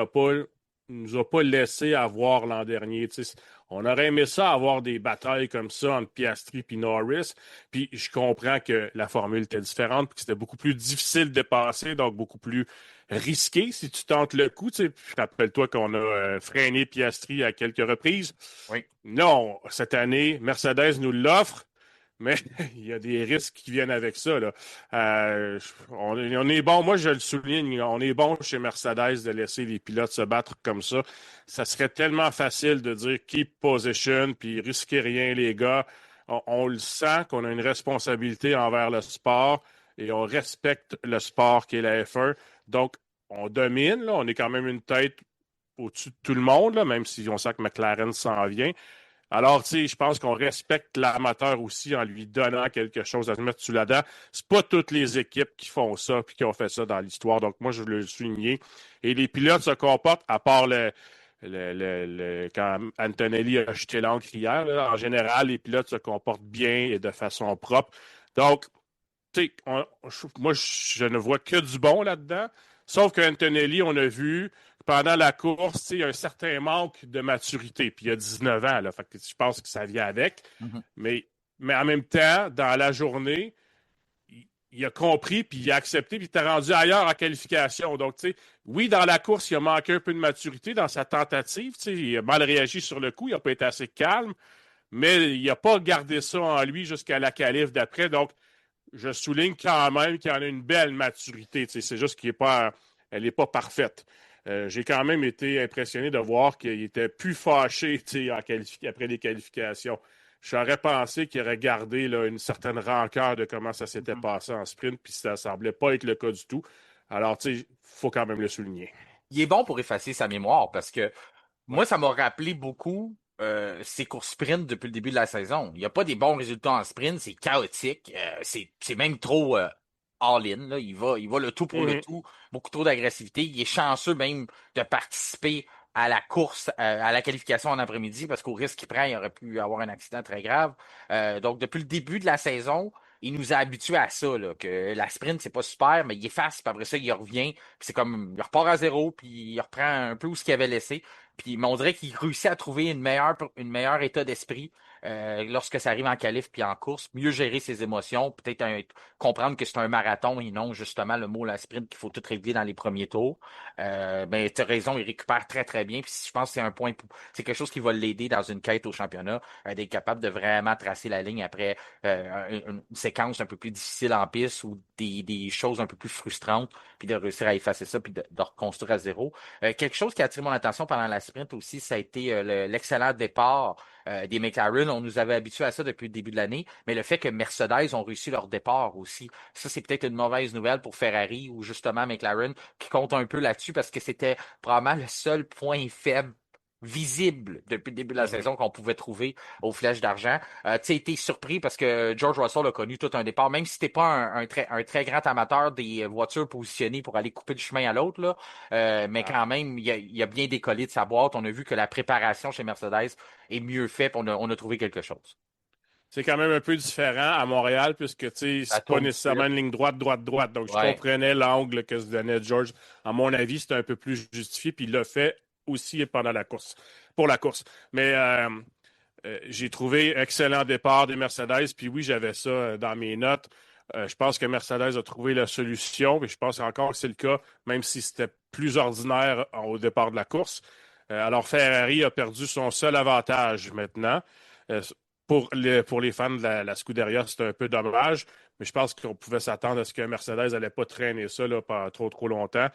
nous a pas laissé avoir l'an dernier. Tu sais. On aurait aimé ça, avoir des batailles comme ça entre Piastri et Norris. Puis je comprends que la formule était différente, puis que c'était beaucoup plus difficile de passer, donc beaucoup plus risqué si tu tentes le coup. Tu sais. Rappelle-toi qu'on a freiné Piastri à quelques reprises. Oui. Non, cette année, Mercedes nous l'offre, mais il y a des risques qui viennent avec ça. Là. On est bon, moi je le souligne, on est bon chez Mercedes de laisser les pilotes se battre comme ça. Ça serait tellement facile de dire keep position, puis risquez rien les gars. On le sent qu'on a une responsabilité envers le sport et on respecte le sport qui est la F1. Donc, on domine, là, on est quand même une tête au-dessus de tout le monde, là, même si on sent que McLaren s'en vient. Alors, tu sais, je pense qu'on respecte l'amateur aussi en lui donnant quelque chose à se mettre sous la dent. C'est pas toutes les équipes qui font ça puis qui ont fait ça dans l'histoire. Donc, moi, je veux le souligner. Et les pilotes se comportent, à part quand Antonelli a jeté l'encre hier, là, en général, les pilotes se comportent bien et de façon propre. Donc, tu sais, moi, je ne vois que du bon là-dedans. Sauf qu'Antonelli, on a vu pendant la course, il y a un certain manque de maturité. Puis il y a 19 ans, là, fait que je pense que ça vient avec. Mhm. Mais, mais en même temps, dans la journée, il a compris, puis il a accepté, puis il était rendu ailleurs en qualification. Donc, tu sais, oui, dans la course, il a manqué un peu de maturité dans sa tentative. Tu sais, il a mal réagi sur le coup, il n'a pas été assez calme, mais il n'a pas gardé ça en lui jusqu'à la qualif d'après. Donc, je souligne quand même qu'il y en a une belle maturité. Tu sais, c'est juste elle n'est pas parfaite. J'ai quand même été impressionné de voir qu'il était plus fâché tu sais, après les qualifications. J'aurais pensé qu'il aurait gardé là, une certaine rancœur de comment ça s'était passé en sprint, puis ça semblait pas être le cas du tout. Alors, tu sais, il faut quand même le souligner. Il est bon pour effacer sa mémoire parce que Ouais. moi, ça m'a rappelé beaucoup ses courses sprint depuis le début de la saison. Il n'y a pas des bons résultats en sprint, c'est chaotique, c'est même trop all-in. Là. Il va le tout pour le Mhm. tout, beaucoup trop d'agressivité. Il est chanceux même de participer à la course, à la qualification en après-midi, parce qu'au risque qu'il prend, il aurait pu avoir un accident très grave. Donc, depuis le début de la saison, il nous a habitués à ça, là, que la sprint, c'est pas super, mais il efface, puis après ça, il revient, puis c'est comme, il repart à zéro, puis il reprend un peu où ce qu'il avait laissé. Puis mais on dirait qu'il réussit à trouver une meilleure état d'esprit lorsque ça arrive en qualif puis en course, mieux gérer ses émotions, comprendre que c'est un marathon et non justement le mot la sprint qu'il faut tout régler dans les premiers tours. Ben tu as raison, il récupère très très bien. Puis je pense que c'est quelque chose qui va l'aider dans une quête au championnat, d'être capable de vraiment tracer la ligne après une séquence un peu plus difficile en piste ou des choses un peu plus frustrantes, puis de réussir à effacer ça puis de reconstruire à zéro. Quelque chose qui a attiré mon attention pendant la sprint aussi, ça a été l'excellent départ des McLaren. On nous avait habitués à ça depuis le début de l'année, mais le fait que Mercedes ont réussi leur départ aussi, ça c'est peut-être une mauvaise nouvelle pour Ferrari ou justement McLaren qui compte un peu là-dessus parce que c'était probablement le seul point faible visible depuis le début de la Mhm. saison qu'on pouvait trouver aux flèches d'argent. Tu sais, été surpris parce que George Russell a connu tout un départ, même si t'es pas un très grand amateur des voitures positionnées pour aller couper du chemin à l'autre, là, mais Ah. quand même, il a bien décollé de sa boîte. On a vu que la préparation chez Mercedes est mieux faite. On a trouvé quelque chose. C'est quand même un peu différent à Montréal, puisque tu sais, Ça c'est pas tourne tout de nécessairement suite. une ligne droite, droite, droite. Donc, je Ouais. comprenais l'angle que se donnait George. À mon avis, c'était un peu plus justifié, puis il l'a fait aussi pendant la course, pour la course. Mais j'ai trouvé excellent départ des Mercedes, puis oui, j'avais ça dans mes notes. Je pense que Mercedes a trouvé la solution, et je pense encore que c'est le cas, même si c'était plus ordinaire au départ de la course. Alors, Ferrari a perdu son seul avantage maintenant. Euh, pour les fans de la Scuderia, c'est un peu dommage, mais je pense qu'on pouvait s'attendre à ce que Mercedes n'allait pas traîner ça là, pendant trop longtemps.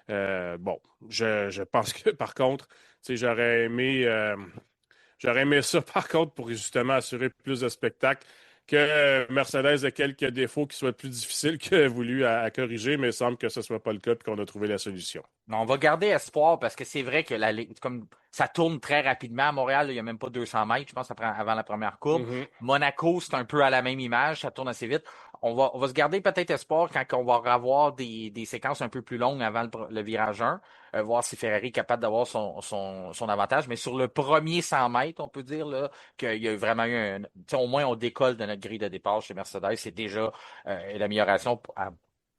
Bon, je pense que par contre, tu sais, j'aurais aimé ça, par contre, pour justement assurer plus de spectacle, que Mercedes ait quelques défauts qui soient plus difficiles que voulu à corriger, mais il semble que ce ne soit pas le cas et qu'on a trouvé la solution. Mais on va garder espoir parce que c'est vrai que comme ça tourne très rapidement à Montréal, là, il n'y a même pas 200 mètres, je pense, avant la première courbe. Mhm. Monaco, c'est un peu à la même image, ça tourne assez vite. On va se garder peut-être espoir quand on va avoir des séquences un peu plus longues avant le virage 1, voir si Ferrari est capable d'avoir son avantage. Mais sur le premier 100 mètres, on peut dire là, qu'il y a vraiment eu tu sais, au moins on décolle de notre grille de départ chez Mercedes. C'est déjà l'amélioration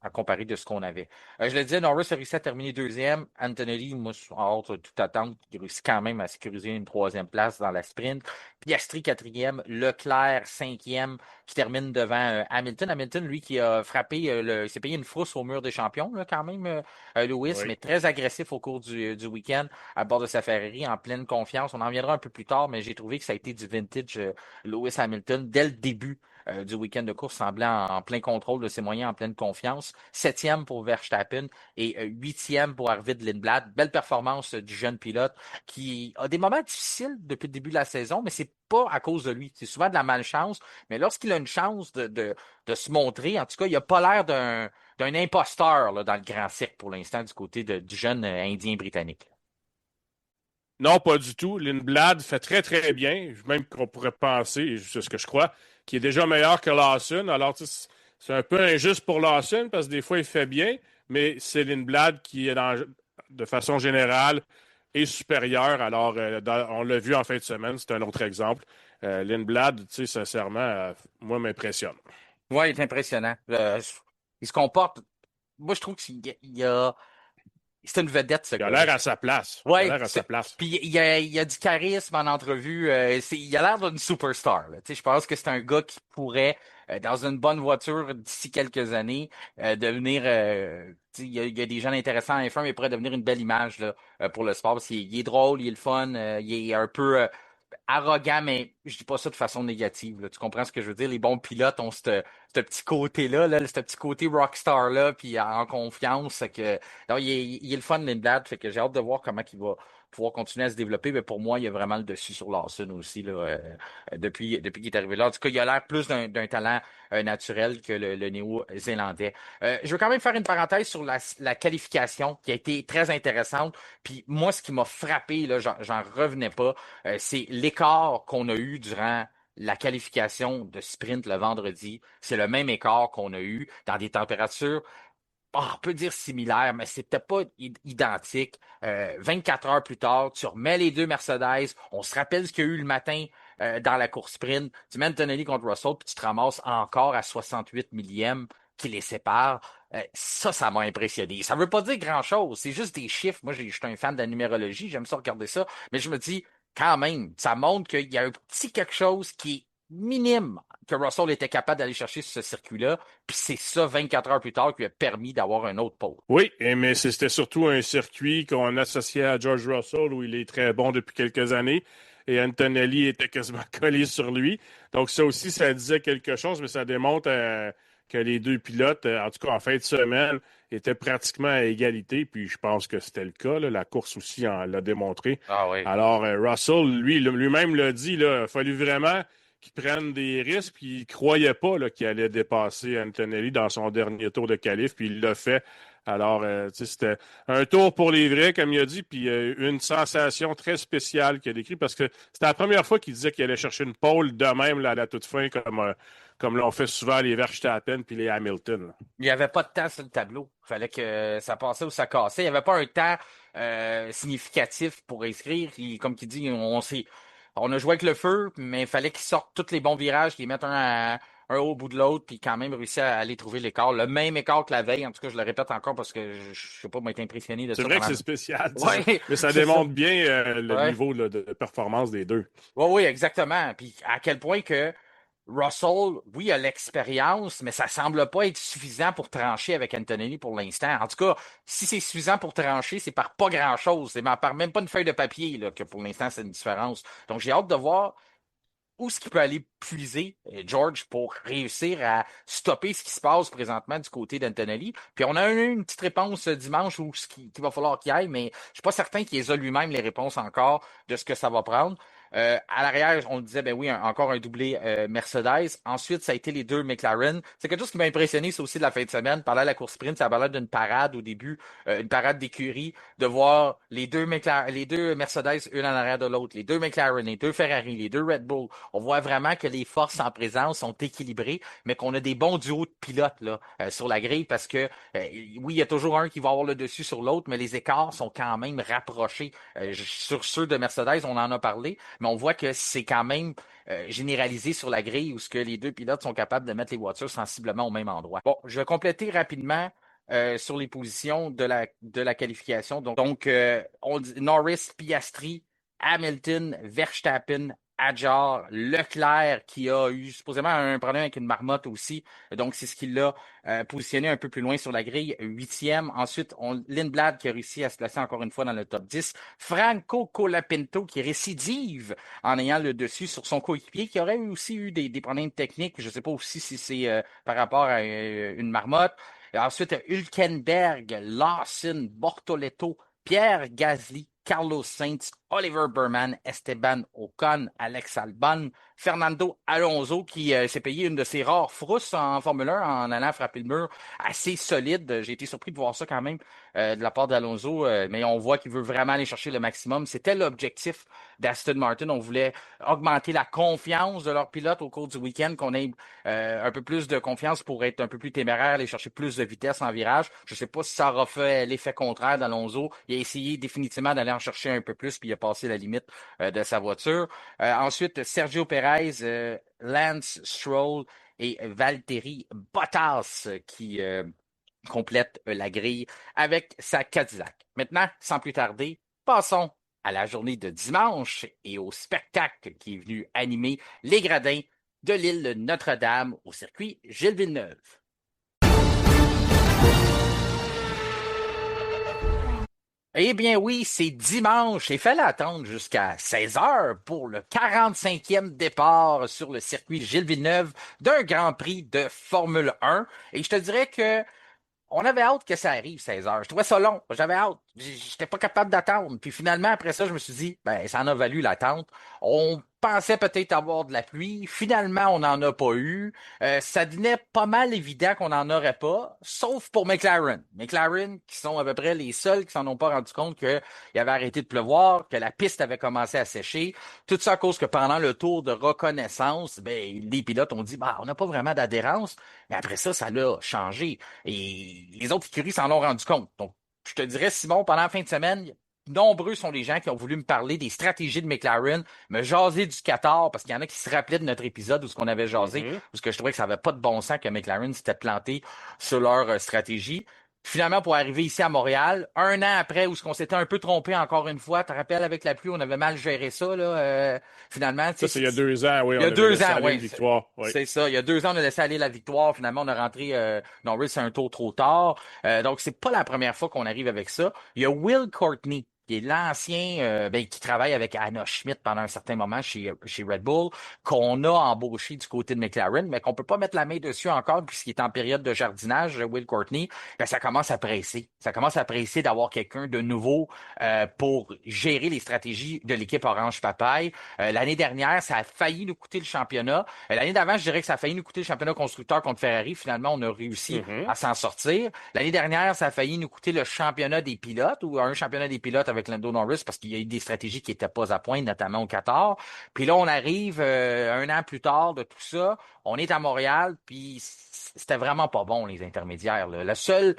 à comparer de ce qu'on avait. Je le disais, Norris a réussi à terminer deuxième. Antonelli, moi, hors de toute attente, il réussit quand même à sécuriser une troisième place dans la sprint. Piastri, quatrième. Leclerc, cinquième, qui termine devant Hamilton. Hamilton, lui, qui a frappé, il s'est payé une frousse au mur des champions, là, quand même, Lewis, Oui. mais très agressif au cours du week-end à bord de sa Ferrari, en pleine confiance. On en viendra un peu plus tard, mais j'ai trouvé que ça a été du vintage Lewis Hamilton dès le début du week-end de course, semblant en plein contrôle de ses moyens, en pleine confiance. Septième pour Verstappen et huitième pour Arvid Lindblad. Belle performance du jeune pilote qui a des moments difficiles depuis le début de la saison, mais c'est pas à cause de lui. C'est souvent de la malchance, mais lorsqu'il a une chance de se montrer, en tout cas, il n'a pas l'air d'un imposteur là, dans le grand cirque pour l'instant du côté du jeune Indien britannique. Non, pas du tout. Lindblad fait très, très bien, même qu'on pourrait penser, et c'est ce que je crois, qu'il est déjà meilleur que Lawson. Alors, tu sais, c'est un peu injuste pour Lawson parce que des fois, il fait bien, mais c'est Lindblad qui est de façon générale est supérieur. Alors, on l'a vu en fin de semaine, c'est un autre exemple. Lindblad, tu sais, sincèrement, moi, m'impressionne. Oui, il est impressionnant. Il se comporte. Moi, je trouve qu'il y a C'est une vedette, ce Il a gars-là. l'air à sa place. Il a Ouais, l'air à sa place. puis il a du charisme en entrevue. Il a l'air d'une superstar. Là. Tu sais, je pense que c'est un gars qui pourrait, dans une bonne voiture d'ici quelques années, devenir. Tu sais, il y a des gens intéressants en F1, mais il pourrait devenir une belle image là, pour le sport. Parce qu'il est drôle, il est le fun, il est un peu arrogant, mais je dis pas ça de façon négative. Là. Tu comprends ce que je veux dire? Les bons pilotes ont ce petit côté-là, là, ce petit côté rockstar-là, puis en confiance. Que, non, il est le fun, Lindblad, fait que j'ai hâte de voir comment il va pouvoir continuer à se développer. Mais pour moi, il y a vraiment le dessus sur Lawson aussi là, depuis qu'il est arrivé là. En tout cas, il a l'air plus d'un talent naturel que le Néo-Zélandais. Je veux quand même faire une parenthèse sur la qualification qui a été très intéressante. Puis moi, ce qui m'a frappé, là, j'en revenais pas, c'est l'écart qu'on a eu durant la qualification de sprint le vendredi. C'est le même écart qu'on a eu dans des températures on peut dire similaires, mais c'était pas identique. 24 heures plus tard, tu remets les deux Mercedes. On se rappelle ce qu'il y a eu le matin dans la course sprint. Tu mets Antonelli contre Russell, puis tu te ramasses encore à 68 millièmes qui les séparent. Ça m'a impressionné. Ça veut pas dire grand-chose. C'est juste des chiffres. Moi, je suis un fan de la numérologie. J'aime ça regarder ça. Mais je me dis, quand même, ça montre qu'il y a un petit quelque chose qui est minime que Russell était capable d'aller chercher sur ce circuit-là. Puis c'est ça, 24 heures plus tard, qui lui a permis d'avoir un autre pôle. Oui, mais c'était surtout un circuit qu'on associait à George Russell, où il est très bon depuis quelques années. Et Antonelli était quasiment collé sur lui. Donc ça aussi, ça disait quelque chose, mais ça démontre que les deux pilotes, en tout cas en fin de semaine, étaient pratiquement à égalité. Puis je pense que c'était le cas. Là. La course aussi l'a démontré. Ah oui. Alors Russell, lui-même l'a dit, là, il a fallu vraiment qu'il prenne des risques. Puis il ne croyait pas là, qu'il allait dépasser Antonelli dans son dernier tour de qualif. Puis il l'a fait. Alors, tu sais, c'était un tour pour les vrais, comme il a dit, puis une sensation très spéciale qu'il a décrit, parce que c'était la première fois qu'il disait qu'il allait chercher une pole de même là, à la toute fin, comme l'ont fait souvent les Verstappen puis les Hamilton. Là. Il n'y avait pas de temps sur le tableau. Il fallait que ça passait ou ça cassait. Il n'y avait pas un temps significatif pour inscrire. Comme qui dit, on a joué avec le feu, mais il fallait qu'ils sortent tous les bons virages, qu'ils mettent un au bout de l'autre, puis quand même réussir à aller trouver l'écart. Le même écart que la veille. En tout cas, je le répète encore parce que je sais pas, m'a été impressionné de C'est ça vrai que pendant. c'est spécial, Ouais, mais ça c'est ça. démontre bien le Ouais. niveau là, de performance des deux. Oui, oui, exactement. Puis à quel point que Russell, oui, a l'expérience, mais ça semble pas être suffisant pour trancher avec Antonelli pour l'instant. En tout cas, si c'est suffisant pour trancher, c'est par pas grand-chose. C'est par même pas une feuille de papier là, que pour l'instant, c'est une différence. Donc, j'ai hâte de voir où est-ce qu'il peut aller puiser, George, pour réussir à stopper ce qui se passe présentement du côté d'Antonelli. Puis on a eu une petite réponse dimanche où qu'il va falloir qu'il aille, mais je suis pas certain qu'il ait lui-même les réponses encore de ce que ça va prendre. À l'arrière, on disait, ben oui, encore un doublé Mercedes. Ensuite, ça a été les deux McLaren. C'est quelque chose qui m'a impressionné, c'est aussi de la fin de semaine. Parler à la course sprint, ça a l'air d'une parade au début, une parade d'écurie, de voir les deux Mercedes, une en arrière de l'autre, les deux McLaren, les deux Ferrari, les deux Red Bull. On voit vraiment que les forces en présence sont équilibrées, mais qu'on a des bons duos de pilotes là, sur la grille parce que, oui, il y a toujours un qui va avoir le dessus sur l'autre, mais les écarts sont quand même rapprochés. Sur ceux de Mercedes, on en a parlé, mais on voit que c'est quand même généralisé sur la grille où ce que les deux pilotes sont capables de mettre les voitures sensiblement au même endroit. Bon, je vais compléter rapidement sur les positions de la qualification. On dit Norris, Piastri, Hamilton, Verstappen, Hadjar, Leclerc qui a eu supposément un problème avec une marmotte aussi. Donc, c'est ce qui l'a positionné un peu plus loin sur la grille, huitième. Ensuite, Lindblad qui a réussi à se placer encore une fois dans le top 10. Franco Colapinto qui récidive en ayant le dessus sur son coéquipier qui aurait aussi eu des problèmes techniques. Je ne sais pas aussi si c'est par rapport à une marmotte. Et ensuite, Hülkenberg, Lawson, Bortoleto, Pierre Gasly, Carlos Sainz, Oliver Burman, Esteban Ocon, Alex Albon, Fernando Alonso qui s'est payé une de ses rares frousses en Formule 1 en allant frapper le mur assez solide. J'ai été surpris de voir ça quand même de la part d'Alonso, mais on voit qu'il veut vraiment aller chercher le maximum. C'était l'objectif d'Aston Martin. On voulait augmenter la confiance de leurs pilotes au cours du week-end, qu'on ait un peu plus de confiance pour être un peu plus téméraire, aller chercher plus de vitesse en virage. Je ne sais pas si ça aura fait l'effet contraire d'Alonso. Il a essayé définitivement d'aller en chercher un peu plus, puis il a passé la limite de sa voiture. Ensuite, Sergio Perez, Lance Stroll et Valtteri Bottas complète la grille avec sa Cadillac. Maintenant, sans plus tarder, passons à la journée de dimanche et au spectacle qui est venu animer les gradins de l'île Notre-Dame au circuit Gilles Villeneuve. Eh bien oui, c'est dimanche et il fallait attendre jusqu'à 16 heures pour le 45e départ sur le circuit Gilles Villeneuve d'un Grand Prix de Formule 1. Et je te dirais que on avait hâte que ça arrive, 16 heures. Je trouvais ça long. J'avais hâte. J'étais pas capable d'attendre. Puis finalement, après ça, je me suis dit, ben, ça en a valu l'attente. On pensait peut-être avoir de la pluie. Finalement, on n'en a pas eu. Ça devenait pas mal évident qu'on n'en aurait pas, sauf pour McLaren. McLaren, qui sont à peu près les seuls qui s'en ont pas rendu compte qu'il avait arrêté de pleuvoir, que la piste avait commencé à sécher. Tout ça à cause que pendant le tour de reconnaissance, ben, les pilotes ont dit, bah, on n'a pas vraiment d'adhérence. Mais après ça, ça l'a changé. Et les autres écuries s'en ont rendu compte. Donc, je te dirais, Simon, pendant la fin de semaine, nombreux sont les gens qui ont voulu me parler des stratégies de McLaren, me jaser du Qatar, parce qu'il y en a qui se rappelaient de notre épisode où ce qu'on avait jasé, parce que je trouvais que ça n'avait pas de bon sens que McLaren s'était planté sur leur stratégie. Finalement, pour arriver ici à Montréal, un an après où ce qu'on s'était un peu trompé encore une fois, tu te rappelles, avec la pluie, on avait mal géré ça, là, finalement. Ça, c'est il y a 2 ans, oui, Il on y a avait 2 laissé ans, aller oui. une victoire. Oui. C'est ça. Il y a 2 ans, on a laissé aller la victoire. Finalement, on a rentré Norris un tour trop tard. Donc, c'est pas la première fois qu'on arrive avec ça. Il y a Will Courtney, qui est l'ancien, qui travaille avec Anna Schmidt pendant un certain moment chez Red Bull, qu'on a embauché du côté de McLaren, mais qu'on peut pas mettre la main dessus encore puisqu'il est en période de jardinage, Will Courtney. Ben, ça commence à presser. Ça commence à presser d'avoir quelqu'un de nouveau pour gérer les stratégies de l'équipe Orange Papaye. L'année dernière, ça a failli nous coûter le championnat. L'année d'avant, je dirais que ça a failli nous coûter le championnat constructeur contre Ferrari. Finalement, on a réussi à s'en sortir. L'année dernière, ça a failli nous coûter le championnat des pilotes ou un championnat des pilotes avec Lando Norris parce qu'il y a eu des stratégies qui n'étaient pas à point, notamment au Qatar. Puis là, on arrive un an plus tard de tout ça. On est à Montréal, puis c'était vraiment pas bon, les intermédiaires, là. Le seul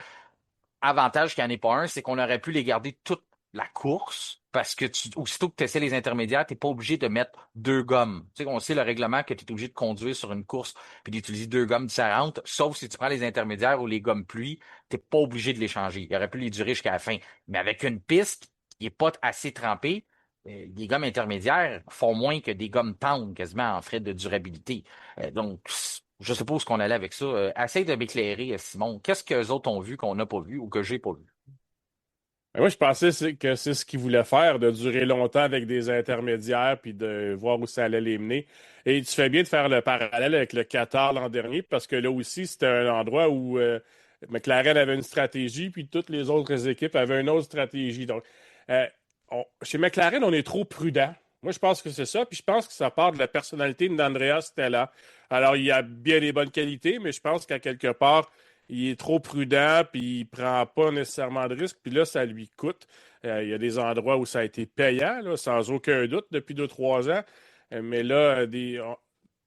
avantage qu'il n'y en ait pas un, c'est qu'on aurait pu les garder toute la course parce que aussitôt que tu essaies les intermédiaires, tu n'es pas obligé de mettre deux gommes. Tu sais, on sait le règlement que tu es obligé de conduire sur une course puis d'utiliser deux gommes différentes, sauf si tu prends les intermédiaires ou les gommes pluie, tu n'es pas obligé de les changer. Il aurait pu les durer jusqu'à la fin. Mais avec une piste qui n'est pas assez trempée, les gommes intermédiaires font moins que des gommes tendres quasiment en frais de durabilité. Donc, je sais pas où est-ce qu'on allait avec ça. Essaye de m'éclairer, Simon. Qu'est-ce que les autres ont vu qu'on n'a pas vu ou que j'ai pas vu? Ben, moi, je pensais que c'est ce qu'ils voulaient faire, de durer longtemps avec des intermédiaires puis de voir où ça allait les mener. Et tu fais bien de faire le parallèle avec le Qatar l'an dernier parce que là aussi, c'était un endroit où McLaren avait une stratégie puis toutes les autres équipes avaient une autre stratégie. Donc, euh, chez McLaren, on est trop prudent. Moi, je pense que c'est ça. Puis je pense que ça part de la personnalité d'Andrea Stella. Alors, il a bien des bonnes qualités, mais je pense qu'à quelque part, il est trop prudent, puis il prend pas nécessairement de risques, puis là, ça lui coûte. Il y a des endroits où ça a été payant, là, sans aucun doute, depuis 2, 3 ans. Mais là,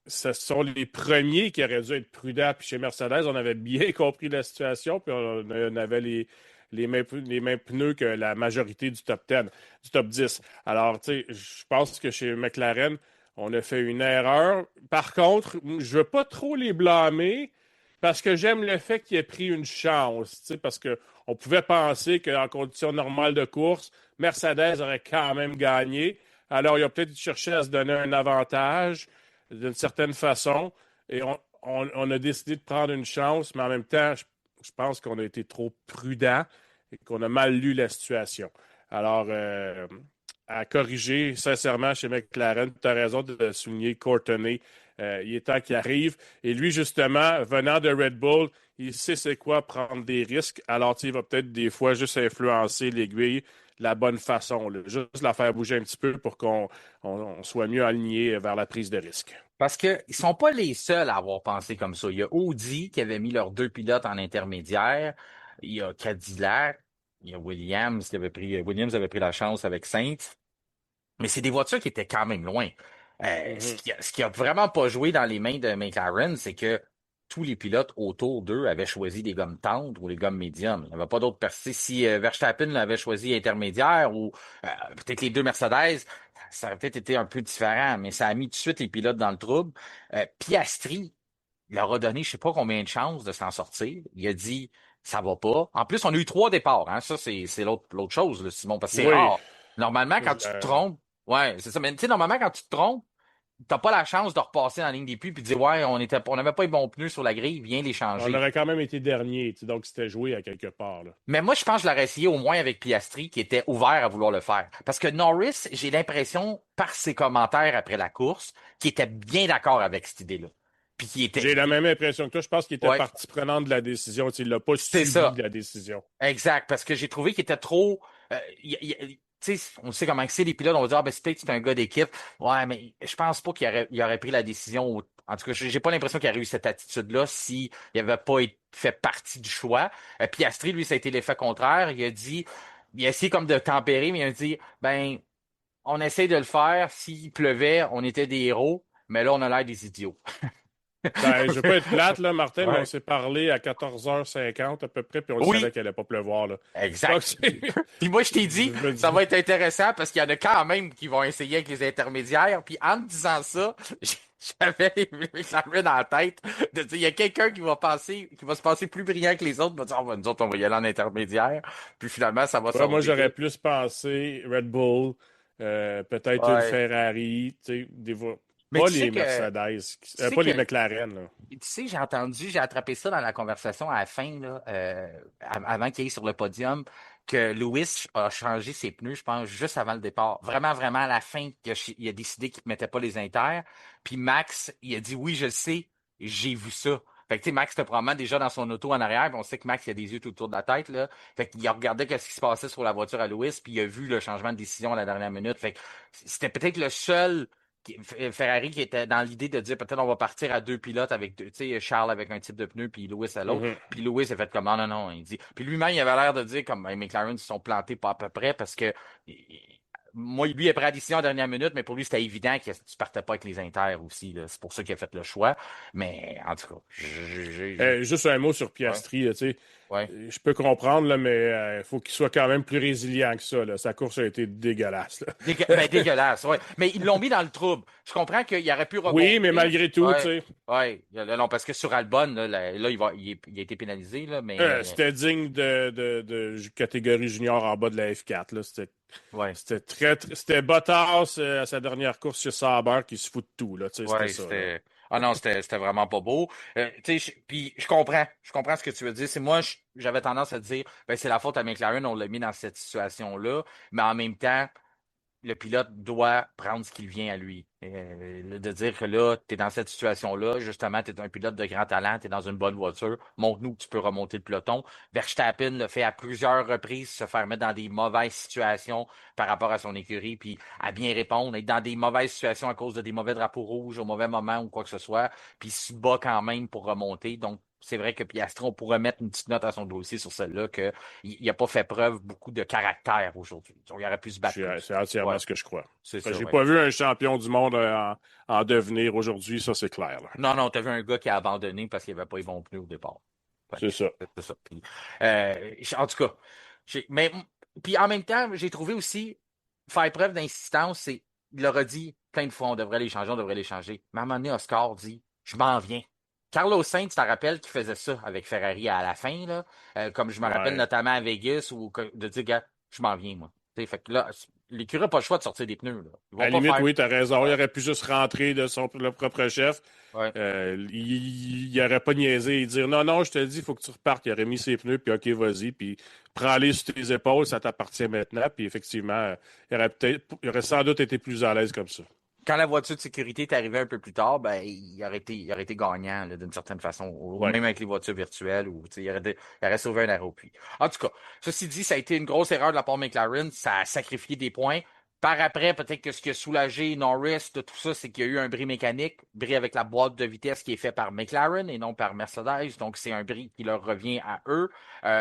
ce sont les premiers qui auraient dû être prudents. Puis chez Mercedes, on avait bien compris la situation, puis on avait les mêmes pneus que la majorité du top 10, du top 10. Alors, tu sais, je pense que chez McLaren, on a fait une erreur. Par contre, je ne veux pas trop les blâmer parce que j'aime le fait qu'il ait pris une chance, tu sais, parce qu'on pouvait penser qu'en conditions normales de course, Mercedes aurait quand même gagné. Alors, il a peut-être cherché à se donner un avantage d'une certaine façon. Et on a décidé de prendre une chance, mais en même temps, je pense qu'on a été trop prudent et qu'on a mal lu la situation. Alors, à corriger, sincèrement, chez McLaren, tu as raison de souligner Courtney. Il est temps qu'il arrive. Et lui, justement, venant de Red Bull, il sait c'est quoi prendre des risques. Alors, il va peut-être des fois juste influencer l'aiguille de la bonne façon, là. Juste la faire bouger un petit peu pour qu'on soit mieux aligné vers la prise de risque. Parce qu'ils ne sont pas les seuls à avoir pensé comme ça. Il y a Audi qui avait mis leurs deux pilotes en intermédiaire. Il y a Cadillac. Il y a Williams avait pris la chance avec Sainz. Mais c'est des voitures qui étaient quand même loin. Mhm. Ce qui a vraiment pas joué dans les mains de McLaren, c'est que tous les pilotes autour d'eux avaient choisi des gommes tendres ou les gommes médiums. Il n'y avait pas d'autre percée. Si Verstappen l'avait choisi intermédiaire ou peut-être les deux Mercedes, ça aurait peut-être été un peu différent, mais ça a mis tout de suite les pilotes dans le trouble. Piastri, il leur a donné je sais pas combien de chances de s'en sortir. Il a dit, ça va pas. En plus, on a eu 3 départs, hein. Ça, c'est l'autre chose, là, Simon, parce que c'est Oui. rare. Normalement, quand tu te trompes, ouais, c'est ça. Mais tu sais, normalement, quand tu te trompes, t'as pas la chance de repasser dans la ligne des puits puis de dire, ouais, on n'avait pas les bons pneus sur la grille, viens les On changer. aurait quand même été dernier, tu sais, donc c'était joué à quelque part, là. Mais moi, je pense que je l'aurais essayé au moins avec Piastri, qui était ouvert à vouloir le faire. Parce que Norris, j'ai l'impression, par ses commentaires après la course, qu'il était bien d'accord avec cette idée-là. Puis qu'il était, J'ai la même impression que toi. Je pense qu'il était ouais, partie prenante de la décision. Tu sais, il l'a pas c'est subi ça. la décision. Exact. Parce que j'ai trouvé qu'il était trop, tu sais, on sait comment c'est, les pilotes, on va dire, ah, ben, c'est peut-être que c'est un gars d'équipe. Ouais, mais je pense pas qu'il aurait pris la décision. En tout cas, j'ai pas l'impression qu'il aurait eu cette attitude-là s'il n'avait pas fait partie du choix. Piastri, lui, ça a été l'effet contraire. Il a essayé comme de tempérer, mais il a dit, ben, on essaie de le faire. S'il pleuvait, on était des héros, mais là, on a l'air des idiots. Ben, je veux pas être plate, là, Martin, mais on Ouais. s'est parlé à 14h50 à peu près, puis on le savait Oui, qu'elle allait pas pleuvoir, là. Donc, exact. c'est... Puis moi, je t'ai Je dit, me ça dis... va être intéressant parce qu'il y en a quand même qui vont essayer avec les intermédiaires. Puis en me disant ça, j'avais les McLaren en tête de dire, il y a quelqu'un qui va se passer plus brillant que les autres, va dire, nous autres, on va y aller en intermédiaire. Puis finalement, ça va Ouais, moi, j'aurais sauter. plus pensé Red Bull, peut-être une Ouais. Ferrari, tu sais, Mais pas tu sais les que, Mercedes, tu sais pas les que McLaren, là. j'ai attrapé ça dans la conversation à la fin, là, avant qu'il aille sur le podium, que Lewis a changé ses pneus, je pense, juste avant le départ. Vraiment, vraiment à la fin, il a décidé qu'il ne mettait pas les inters. Puis Max, il a dit oui, je le sais, j'ai vu ça. Fait que, tu sais, Max était probablement déjà dans son auto en arrière, puis on sait que Max, il a des yeux tout autour de la tête, là. Fait qu'il a regardé ce qui se passait sur la voiture à Lewis, puis il a vu le changement de décision à la dernière minute. Fait que c'était peut-être le seul Ferrari qui était dans l'idée de dire peut-être on va partir à 2 pilotes avec deux, tu sais, Charles avec un type de pneu puis Lewis à l'autre. Mhm. Puis Lewis a fait comme non, non, non. Il dit. Puis lui-même, il avait l'air de dire comme ben, McLaren se sont plantés pas à peu près parce que moi, lui, il a pris la décision en dernière minute, mais pour lui, c'était évident que tu partais pas avec les inters aussi. Là. C'est pour ça qu'il a fait le choix. Mais en tout cas, Juste un mot sur ouais, Piastri, là, tu sais. ouais. Je peux comprendre, là, mais il faut qu'il soit quand même plus résilient que ça, là. Sa course a été dégueulasse, là. Ben, dégueulasse, ouais. Mais ils l'ont mis dans le trouble. Je comprends qu'il aurait pu Oui, mais rebondir. malgré tout, tu Ouais, sais, ouais. Non, parce que sur Albon, là, il a été pénalisé, là, mais c'était digne de catégorie junior en bas de la F4, là. ouais, C'était Bottas à sa dernière course chez Sauber qui se fout de tout, là. Tu sais, c'était ouais, ça, là. c'était. Ah non, c'était vraiment pas beau. Tu sais, puis je comprends ce que tu veux dire. C'est moi, j'avais tendance à dire, ben c'est la faute à McLaren, on l'a mis dans cette situation-là, mais en même temps, le pilote doit prendre ce qui vient à lui. De dire que là, tu es dans cette situation-là, justement, tu es un pilote de grand talent, tu es dans une bonne voiture, montre-nous que tu peux remonter le peloton. Verstappen le fait à plusieurs reprises, se faire mettre dans des mauvaises situations par rapport à son écurie, puis à bien répondre, être dans des mauvaises situations à cause de des mauvais drapeaux rouges au mauvais moment ou quoi que ce soit, puis il se bat quand même pour remonter. Donc, c'est vrai que Piastri, on pourrait mettre une petite note à son dossier sur celle-là, qu'il n'a pas fait preuve beaucoup de caractère aujourd'hui. Il aurait pu se battre plus. C'est entièrement Ouais, ce que je crois. c'est Enfin, ça, j'ai ouais. pas vu un champion du monde en devenir aujourd'hui, ça c'est clair, là. Non, non, t'as vu un gars qui a abandonné parce qu'il n'y avait pas les bons pneus au départ. Fait C'est que ça. c'est ça. Puis, en tout cas, mais puis en même temps, j'ai trouvé aussi faire preuve d'insistance, il leur a dit plein de fois, on devrait les changer, on devrait les changer. Mais à un moment donné, Oscar dit, je m'en viens. Carlos Sainz, tu te rappelles qu'il faisait ça avec Ferrari à la fin, là, comme je me rappelle Ouais. notamment à Vegas, de dire, gars, je m'en viens, moi. T'sais, fait que là, l'écurie n'a pas le choix de sortir des pneus. Là. Ils À vont la pas limite, faire. oui, t'as raison. Il Ouais, aurait pu juste rentrer de le propre chef. ouais. Il aurait pas niaisé et dire non, non, je te dis, il faut que tu repartes. Il aurait mis ses pneus, puis OK, vas-y, puis prends-les sur tes épaules, ça t'appartient maintenant. Puis effectivement, il aurait sans doute été plus à l'aise comme ça. Quand la voiture de sécurité est arrivée un peu plus tard, ben, il aurait été gagnant là, d'une certaine façon, ou Ouais. même avec les voitures virtuelles, ou il aurait sauvé un aéroport. En tout cas, ceci dit, ça a été une grosse erreur de la part de McLaren, ça a sacrifié des points. Par après, peut-être que ce qui a soulagé Norris de tout ça, c'est qu'il y a eu un bris mécanique, bris avec la boîte de vitesse qui est fait par McLaren et non par Mercedes, donc c'est un bris qui leur revient à eux.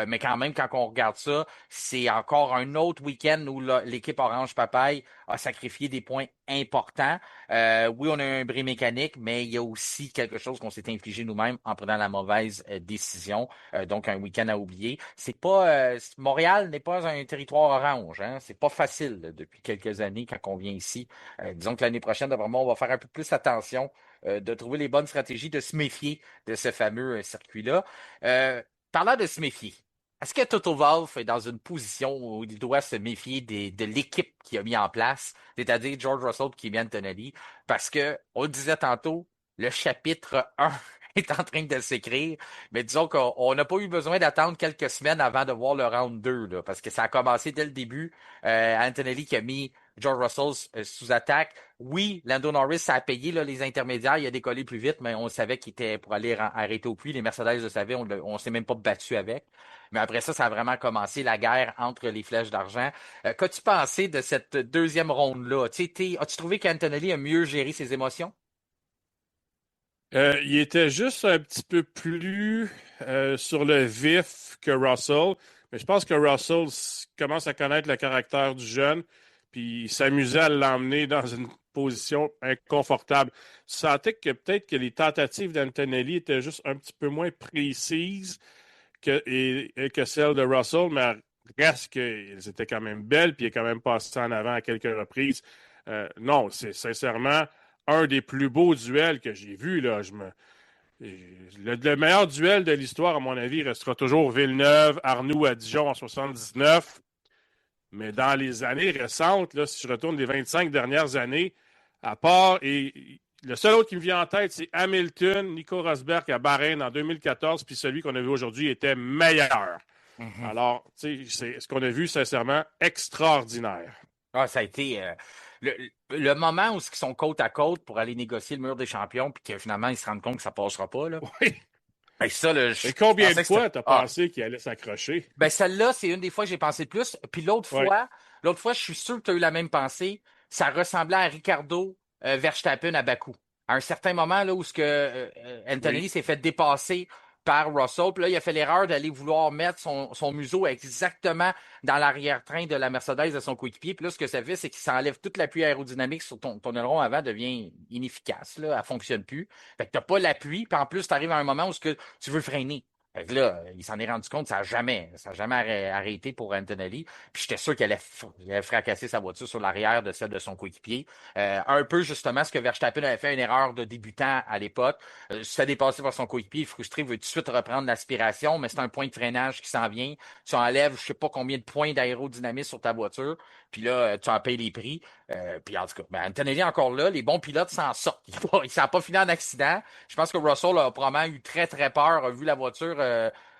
Mais quand même, quand on regarde ça, c'est encore un autre week-end où l'équipe Orange Papaye a sacrifié des points importants. Oui, on a un bris mécanique, mais il y a aussi quelque chose qu'on s'est infligé nous-mêmes en prenant la mauvaise décision. Donc, un week-end à oublier. C'est pas Montréal n'est pas un territoire orange. Hein? C'est pas facile là, depuis quelques années quand on vient ici. Disons que l'année prochaine, vraiment, on va faire un peu plus attention de trouver les bonnes stratégies, de se méfier de ce fameux circuit-là. Euh, parlant de se méfier, est-ce que Toto Wolff est dans une position où il doit se méfier de l'équipe qu'il a mis en place, c'est-à-dire George Russell et Kimi Antonelli? Parce que, on le disait tantôt, le chapitre 1 est en train de s'écrire, mais disons qu'on n'a pas eu besoin d'attendre quelques semaines avant de voir le round 2, là, parce que ça a commencé dès le début. Antonelli qui a mis George Russell sous attaque. Oui, Lando Norris, ça a payé là, les intermédiaires, il a décollé plus vite, mais on savait qu'il était pour aller arrêter au puits. Les Mercedes le savaient, on s'est même pas battu avec. Mais après ça, ça a vraiment commencé la guerre entre les flèches d'argent. Qu'as-tu pensé de cette deuxième ronde-là? As-tu trouvé qu'Antonelli a mieux géré ses émotions? Il était juste un petit peu plus sur le vif que Russell, mais je pense que Russell commence à connaître le caractère du jeune, puis il s'amusait à l'emmener dans une position inconfortable. Je sentais que peut-être que les tentatives d'Antonelli étaient juste un petit peu moins précises que celles de Russell, mais reste qu'elles étaient quand même belles, puis il est quand même passé en avant à quelques reprises. Non, c'est sincèrement un des plus beaux duels que j'ai vus. Là. Le meilleur duel de l'histoire, à mon avis, restera toujours Villeneuve, Arnoux à Dijon en 79. Mais dans les années récentes, là, si je retourne les 25 dernières années, à part, et le seul autre qui me vient en tête, c'est Hamilton, Nico Rosberg à Bahreïn en 2014, puis celui qu'on a vu aujourd'hui était meilleur. Mhm. Alors, tu sais, c'est ce qu'on a vu, sincèrement, extraordinaire. Ah, ça a été le, le moment où ils sont côte à côte pour aller négocier le mur des champions, puis que finalement ils se rendent compte que ça passera pas. Là. Oui. Et ça, là, Et je combien de pensais que c'était. fois t'as Ah, pensé qu'il allait s'accrocher? ben celle-là, c'est une des fois que j'ai pensé le plus. Puis Oui, l'autre fois, je suis sûr que tu as eu la même pensée. Ça ressemblait à Ricardo Verstappen à Bakou. À un certain moment, là, où Antonelli oui. s'est fait dépasser par Russell, puis là, il a fait l'erreur d'aller vouloir mettre son museau exactement dans l'arrière-train de la Mercedes de son coéquipier. Puis là, ce que ça fait, c'est qu'il s'enlève toute l'appui aérodynamique sur ton aileron avant, devient inefficace, là, elle fonctionne plus. Fait que t'as pas l'appui, puis en plus, tu arrives à un moment où tu veux freiner. Fait que là, il s'en est rendu compte, ça a jamais arrêté pour Antonelli. Puis j'étais sûr il allait fracasser sa voiture sur l'arrière de celle de son coéquipier. Un peu justement ce que Verstappen avait fait une erreur de débutant à l'époque. Se fait dépasser par son coéquipier, frustré, veut tout de suite reprendre l'aspiration, mais c'est un point de freinage qui s'en vient. Tu enlèves, je sais pas combien de points d'aérodynamisme sur ta voiture, puis là, tu en payes les prix. Puis en tout cas, ben, Antonelli encore là, les bons pilotes s'en sortent. Il s'en a pas fini en accident. Je pense que Russell a probablement eu très, très peur, a vu la voiture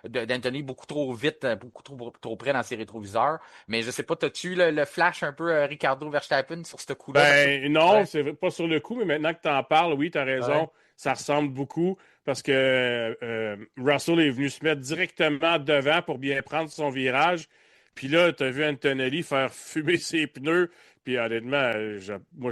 d'Anthony beaucoup trop vite, beaucoup trop près dans ses rétroviseurs. Mais je sais pas, t'as-tu le flash un peu Ricardo Verstappen sur ce coup-là? Parce que... Ben non, Ouais, c'est pas sur le coup, mais maintenant que tu en parles, oui, tu as ouais. raison, ça ressemble beaucoup parce que Russell est venu se mettre directement devant pour bien prendre son virage. Puis là, tu as vu Antonelli faire fumer ses pneus. Puis honnêtement, moi,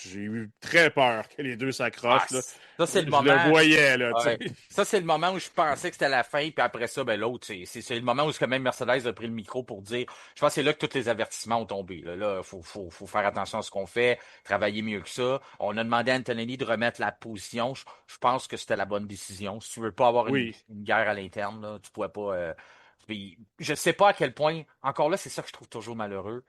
j'ai eu très peur que les deux Ah, s'accrochent, là. ça, c'est le Je le moment. voyais, là, tu sais. Ouais. Ça, c'est le moment où je pensais que c'était la fin, puis après ça, ben l'autre, c'est le moment où quand même Mercedes a pris le micro pour dire. Je pense que c'est là que tous les avertissements ont tombé. Là, faut faire attention à ce qu'on fait, travailler mieux que ça. On a demandé à Antonelli de remettre la position. Je pense que c'était la bonne décision. Si tu veux pas avoir Oui. une guerre à l'interne, là, tu pourrais pas. Puis, je sais pas à quel point. Encore là, c'est ça que je trouve toujours malheureux.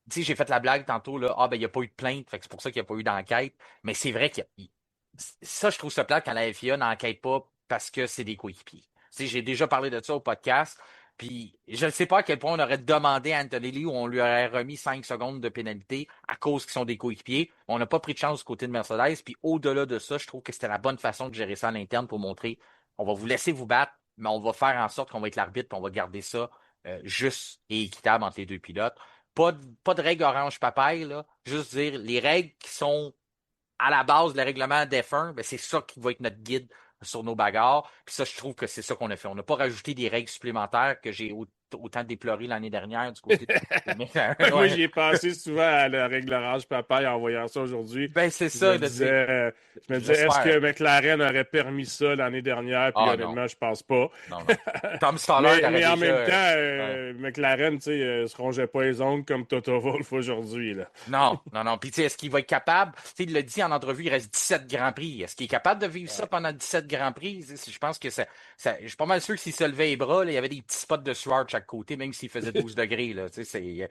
Tu sais, j'ai fait la blague tantôt, là. Ah, ben, il n'y a pas eu de plainte, fait que c'est pour ça qu'il n'y a pas eu d'enquête. Mais c'est vrai ça, je trouve ça plate quand la FIA n'enquête pas parce que c'est des coéquipiers. Tu sais, j'ai déjà parlé de ça au podcast, puis je ne sais pas à quel point on aurait demandé à Antonelli ou on lui aurait remis 5 secondes de pénalité à cause qu'ils sont des coéquipiers. On n'a pas pris de chance du côté de Mercedes, puis au-delà de ça, je trouve que c'était la bonne façon de gérer ça à l'interne pour montrer on va vous laisser vous battre, mais on va faire en sorte qu'on va être l'arbitre, puis on va garder ça juste et équitable entre les deux pilotes. Pas de règles orange papaye, là. Juste dire les règles qui sont à la base, le règlement F1, ben c'est ça qui va être notre guide sur nos bagarres. Puis ça, je trouve que c'est ça qu'on a fait. On n'a pas rajouté des règles supplémentaires que j'ai autant déploré l'année dernière du côté Moi, ouais. j'y ai pensé souvent à la règle orange papaye en voyant ça aujourd'hui. Ben, c'est Je me ça, là, tu disais, sais. je me disais, est-ce J'espère. que McLaren aurait permis ça l'année dernière? Puis Ah non, honnêtement, je pense pas. non, non. Tom Stollard aurait Mais en déjà. même temps, Ouais. McLaren, tu sais, se rongeait pas les ongles comme Toto Wolff aujourd'hui, là. Non, non, non. Puis, tu sais, est-ce qu'il va être capable? Tu sais, il l'a dit en entrevue, il reste 17 Grands Prix. Est-ce qu'il est capable de vivre ça Ouais. pendant 17 Grands Prix? Je pense que je suis pas mal sûr que s'il se levait les bras, là, il y avait des petits spots de sueur de chaque chaque côté, même s'il faisait 12 degrés. Là, il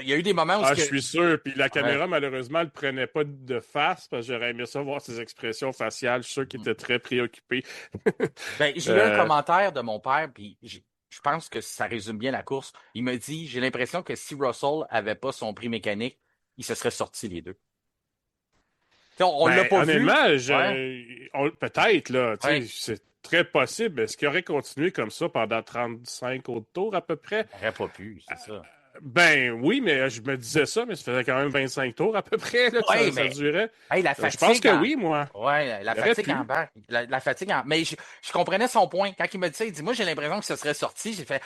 y a eu des moments où... Je suis sûr. Puis la Ouais. caméra, malheureusement, ne le prenait pas de face parce que j'aurais aimé ça voir ses expressions faciales. Je suis sûr qu'il était très préoccupé. Ben, j'ai eu un Euh, commentaire de mon père, puis je pense que ça résume bien la course. Il me dit, j'ai l'impression que si Russell avait pas son prix mécanique, il se serait sorti les deux. On l'a pas vu. honnêtement, Ouais, peut-être, là, ouais. tu sais, c'est très possible. Est-ce qu'il aurait continué comme ça pendant 35 autres tours à peu près? Il n'aurait pas pu, c'est ça. Ben oui, mais je me disais ça, mais ça faisait quand même 25 tours à peu près là, que Oui, ça mais durait. hey, la Je pense fatigue que en. oui, moi. Ouais, la Il aurait fatigue en pu. bas. La fatigue en. Mais je comprenais son point. Quand il me dit ça, il dit moi, j'ai l'impression que ce serait sorti. J'ai fait.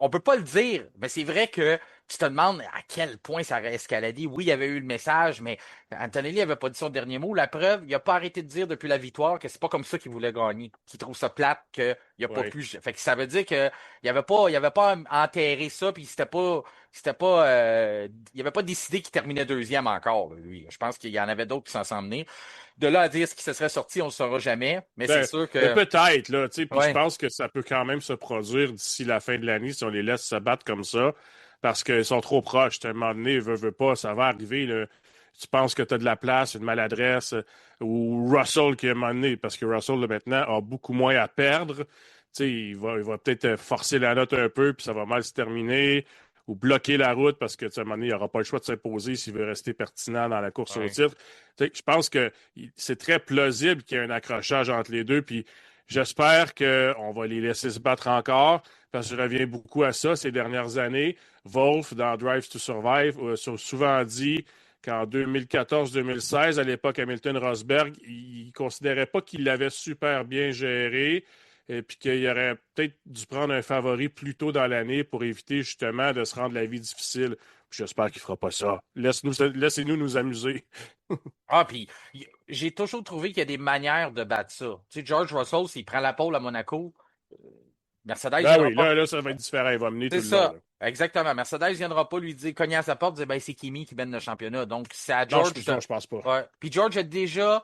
On peut pas le dire, mais c'est vrai que tu te demandes à quel point ça aurait escaladé. Oui, il y avait eu le message, mais Antonelli n'avait pas dit son dernier mot. La preuve, il n'a pas arrêté de dire depuis la victoire que c'est pas comme ça qu'il voulait gagner. Qu'il trouve ça plate, qu'il n'a pas Ouais. pu. Fait que ça veut dire qu'il avait pas enterré ça, puis il avait pas décidé qu'il terminait deuxième encore, là, lui. Je pense qu'il y en avait d'autres qui s'en sont menés. De là à dire ce qui se serait sorti, on ne le saura jamais. Mais c'est Ben, sûr mais que. peut-être, là, tu sais, puis je Ouais. pense que ça peut quand même se produire d'ici la fin de l'année si on les laisse se battre comme ça, parce qu'ils sont trop proches. À un moment donné, veut pas, ça va arriver, là. Tu penses que tu as de la place, une maladresse, ou Russell qui, à un moment donné, parce que Russell, là, maintenant, a beaucoup moins à perdre. Tu sais, il va peut-être forcer la note un peu, puis ça va mal se terminer, ou bloquer la route parce que, tu sais, à un moment donné, il n'aura pas le choix de s'imposer s'il veut rester pertinent dans la course au Ouais. titre. Tu sais, je pense que c'est très plausible qu'il y ait un accrochage entre les deux, puis j'espère qu'on va les laisser se battre encore, parce que je reviens beaucoup à ça ces dernières années. Wolf, dans Drive to Survive, a souvent dit qu'en 2014-2016, à l'époque Hamilton-Rosberg, il ne considérait pas qu'il l'avait super bien géré, et puis qu'il aurait peut-être dû prendre un favori plus tôt dans l'année pour éviter justement de se rendre la vie difficile. J'espère qu'il ne fera pas ça. Laissez-nous nous amuser. Ah, puis j'ai toujours trouvé qu'il y a des manières de battre ça. Tu sais, George Russell, s'il prend la pole à Monaco, euh, Mercedes ne Ben viendra oui, pas. là, ça va être différent. Il va mener C'est tout le long, là. ça. Exactement. Mercedes ne viendra pas lui dire, cogner à sa porte, dire, ben, c'est Kimi qui mène le championnat. Donc, c'est à Non, George. non, je pense pas. Ouais. Puis George a déjà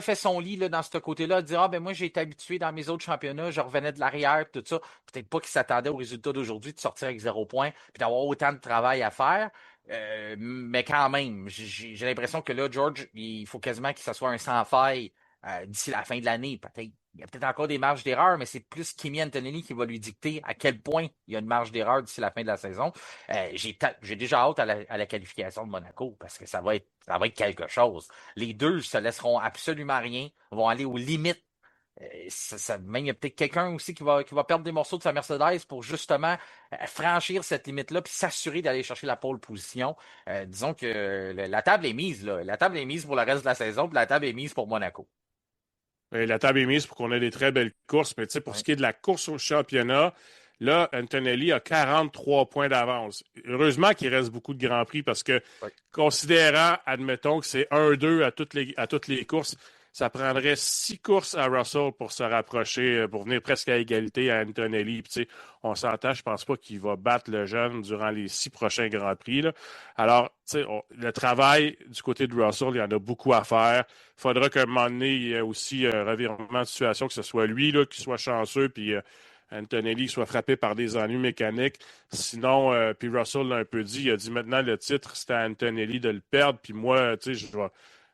fait son lit là, dans ce côté-là, de dire, ah, ben, moi, j'ai été habitué dans mes autres championnats, je revenais de l'arrière, tout ça. Peut-être pas qu'il s'attendait au résultat d'aujourd'hui de sortir avec 0 point, puis d'avoir autant de travail à faire. Mais quand même, j'ai l'impression que là, George, il faut quasiment qu'il soit un sans faille d'ici la fin de l'année. Peut-être. Il y a peut-être encore des marges d'erreur, mais c'est plus Kimi Antonelli qui va lui dicter à quel point il y a une marge d'erreur d'ici la fin de la saison. J'ai déjà hâte à la qualification de Monaco parce que ça va être quelque chose. Les deux se laisseront absolument rien, vont aller aux limites. Même il y a peut-être quelqu'un aussi qui va perdre des morceaux de sa Mercedes pour justement franchir cette limite-là puis s'assurer d'aller chercher la pole position. Disons que la table est mise, là. La table est mise pour le reste de la saison, puis la table est mise pour Monaco. La table est mise pour qu'on ait des très belles courses, mais tu sais, pour ce Ouais. qui est de la course au championnat, là, Antonelli a 43 points d'avance. Heureusement qu'il reste beaucoup de grands prix parce que, Ouais. considérant, admettons que c'est 1-2 à toutes les courses, ça prendrait 6 courses à Russell pour se rapprocher, pour venir presque à égalité à Antonelli. Puis, tu sais, on s'entend, je pense pas qu'il va battre le jeune durant les 6 prochains grands prix, là. Alors, tu sais, le travail du côté de Russell, il y en a beaucoup à faire. Il faudra qu'à un moment donné, il y ait aussi un revirement de situation, que ce soit lui là, qui soit chanceux, puis Antonelli soit frappé par des ennuis mécaniques. Sinon, puis Russell l'a un peu dit, il a dit maintenant le titre, c'était à Antonelli de le perdre, puis moi, tu sais,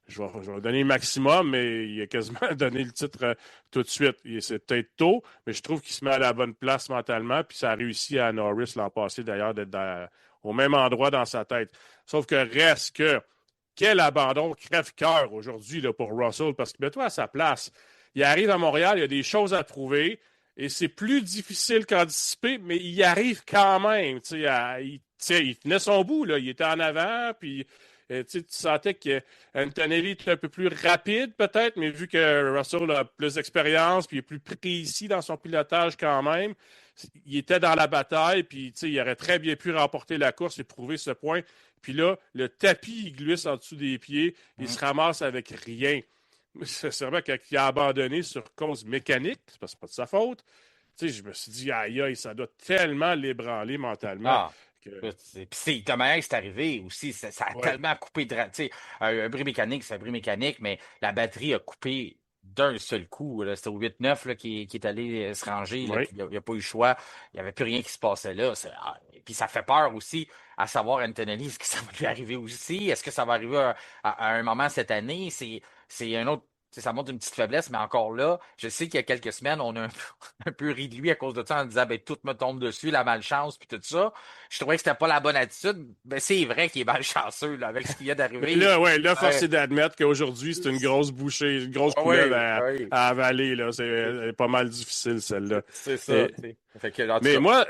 je vais donner le maximum, mais il a quasiment donné le titre tout de suite. C'est peut-être tôt, mais je trouve qu'il se met à la bonne place mentalement, puis ça a réussi à Norris l'an passé d'ailleurs d'être au même endroit dans sa tête. Sauf que reste que quel abandon crève-cœur aujourd'hui là, pour Russell, parce que mets-toi à sa place. Il arrive à Montréal, il y a des choses à prouver, et c'est plus difficile qu'anticipé, mais il y arrive quand même. Il tenait son bout, là, il était en avant, puis tu sentais qu'Antonelli était un peu plus rapide peut-être, mais vu que Russell a plus d'expérience, puis il est plus précis dans son pilotage quand même, il était dans la bataille, puis il aurait très bien pu remporter la course et prouver ce point. Puis là, le tapis, il glisse en dessous des pieds, il Mm. se ramasse avec rien. C'est vrai qu'il a abandonné sur cause mécanique, c'est pas de sa faute. Je me suis dit, aïe, aïe, ça doit tellement l'ébranler mentalement. Ah, Que... écoute, puis de manière que c'est arrivé aussi, ça a Ouais. tellement coupé de. Tu sais, un bris mécanique, c'est un bris mécanique, mais la batterie a coupé. d'un seul coup. Là. C'était au 8-9 là, qui est allé se ranger, là, Oui. puis il n'a pas eu le choix. Il n'y avait plus rien qui se passait là. Et puis ça fait peur aussi à savoir, Antonelli, est-ce que ça va lui arriver aussi? Est-ce que ça va arriver à un moment cette année? C'est un autre. Ça montre une petite faiblesse, mais encore là, je sais qu'il y a quelques semaines, on a un peu ri de lui à cause de ça en disant ben tout me tombe dessus, la malchance, puis tout ça. Je trouvais que c'était pas la bonne attitude. Mais c'est vrai qu'il est malchanceux là, avec ce qui vient Mais d'arriver. là, ouais, là, Ouais, force est d'admettre qu'aujourd'hui, c'est une grosse bouchée, une grosse couleuvre oui, oui. à avaler, là. Elle est pas mal difficile, celle-là. C'est ça, Et- tu sais. Fait que, en tout mais cas, moi,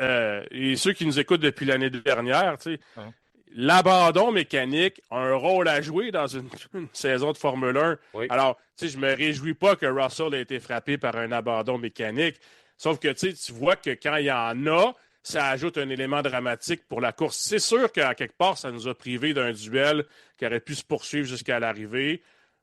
et ceux qui nous écoutent depuis l'année dernière, tu sais, hein, l'abandon mécanique a un rôle à jouer dans une, une saison de Formule 1. oui. Alors, tu sais, je me réjouis pas que Russell ait été frappé par un abandon mécanique. Sauf que, tu vois que quand il y en a, ça ajoute un élément dramatique pour la course. C'est sûr qu'à quelque part, ça nous a privés d'un duel qui aurait pu se poursuivre jusqu'à l'arrivée.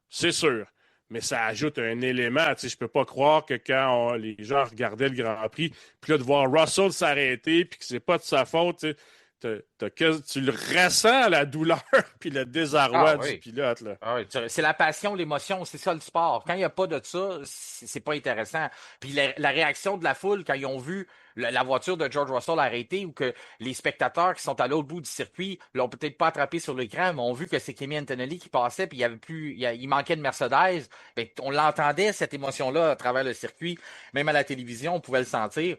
C'est sûr. Mais ça ajoute un élément. Tu sais, je peux pas croire que quand les gens regardaient le Grand Prix, puis là, de voir Russell s'arrêter, puis que c'est pas de sa faute, tu sais, tu le ressens, la douleur puis le Ah désarroi du oui. pilote, là. Ah oui. C'est la passion, l'émotion, c'est ça le sport. Quand il n'y a pas de ça, c'est pas intéressant. Puis la réaction de la foule quand ils ont vu la voiture de George Russell arrêter ou que les spectateurs qui sont à l'autre bout du circuit l'ont peut-être pas attrapé sur l'écran, mais ont vu que c'est Kimi Antonelli qui passait, puis il y avait plus, il manquait de Mercedes. Ben, on l'entendait, cette émotion-là, à travers le circuit. Même à la télévision, on pouvait le sentir.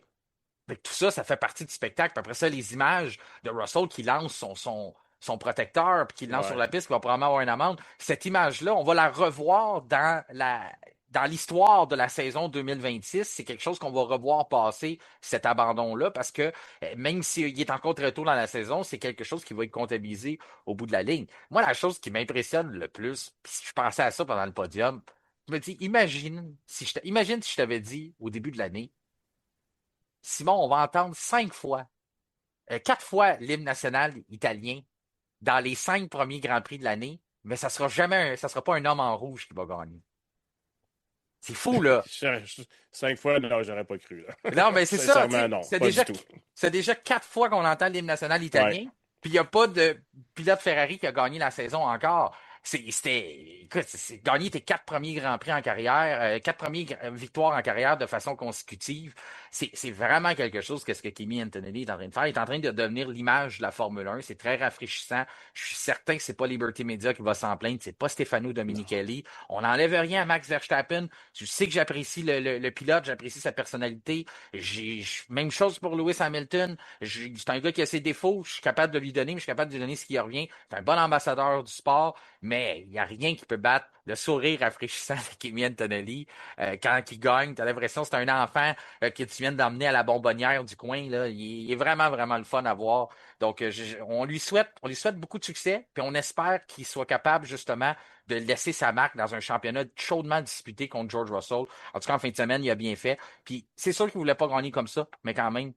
Fait que tout ça, ça fait partie du spectacle. Puis après ça, les images de Russell qui lance son protecteur, puis qui le lance sur Ouais. la piste, qui va probablement avoir une amende. Cette image-là, on va la revoir dans l'histoire de la saison 2026. C'est quelque chose qu'on va revoir passer, cet abandon-là, parce que même s'il est encore très tôt dans la saison, c'est quelque chose qui va être comptabilisé au bout de la ligne. Moi, la chose qui m'impressionne le plus, puis je pensais à ça pendant le podium, je me dis, imagine si je t'avais dit au début de l'année, Simon, on va entendre 5 fois, 4 fois l'hymne national italien dans les 5 premiers Grands Prix de l'année, mais ça sera pas un homme en rouge qui va gagner. C'est fou, là. 5 fois, non, j'aurais pas cru, là. Non, mais c'est ça, tu Sincèrement, sais, non, pas du tout. c'est déjà 4 fois qu'on entend l'hymne national Ouais. italien, puis il n'y a pas de pilote Ferrari qui a gagné la saison encore. Écoute, c'est gagner tes 4 premiers Grands Prix en carrière, 4 premières victoires en carrière de façon consécutive. C'est vraiment quelque chose que ce que Kimi Antonelli est en train de faire. Il est en train de devenir l'image de la Formule 1. C'est très rafraîchissant. Je suis certain que c'est pas Liberty Media qui va s'en plaindre. C'est pas Stefano Domenicali. On n'enlève rien à Max Verstappen. Je sais que j'apprécie le pilote, j'apprécie sa personnalité. Même chose pour Lewis Hamilton. C'est un gars qui a ses défauts, je suis capable de lui donner, mais je suis capable de lui donner ce qui revient. C'est un bon ambassadeur du sport, mais il n'y a rien qui peut battre le sourire rafraîchissant de Kimi Antonelli. Quand il gagne, tu as l'impression que c'est un enfant que tu viens d'emmener à la bonbonnière du coin. Là. Il est vraiment, vraiment le fun à voir. Donc, on lui souhaite beaucoup de succès, puis on espère qu'il soit capable justement de laisser sa marque dans un championnat chaudement disputé contre George Russell. En tout cas, en fin de semaine, il a bien fait. Puis c'est sûr qu'il voulait pas gagner comme ça, mais quand même,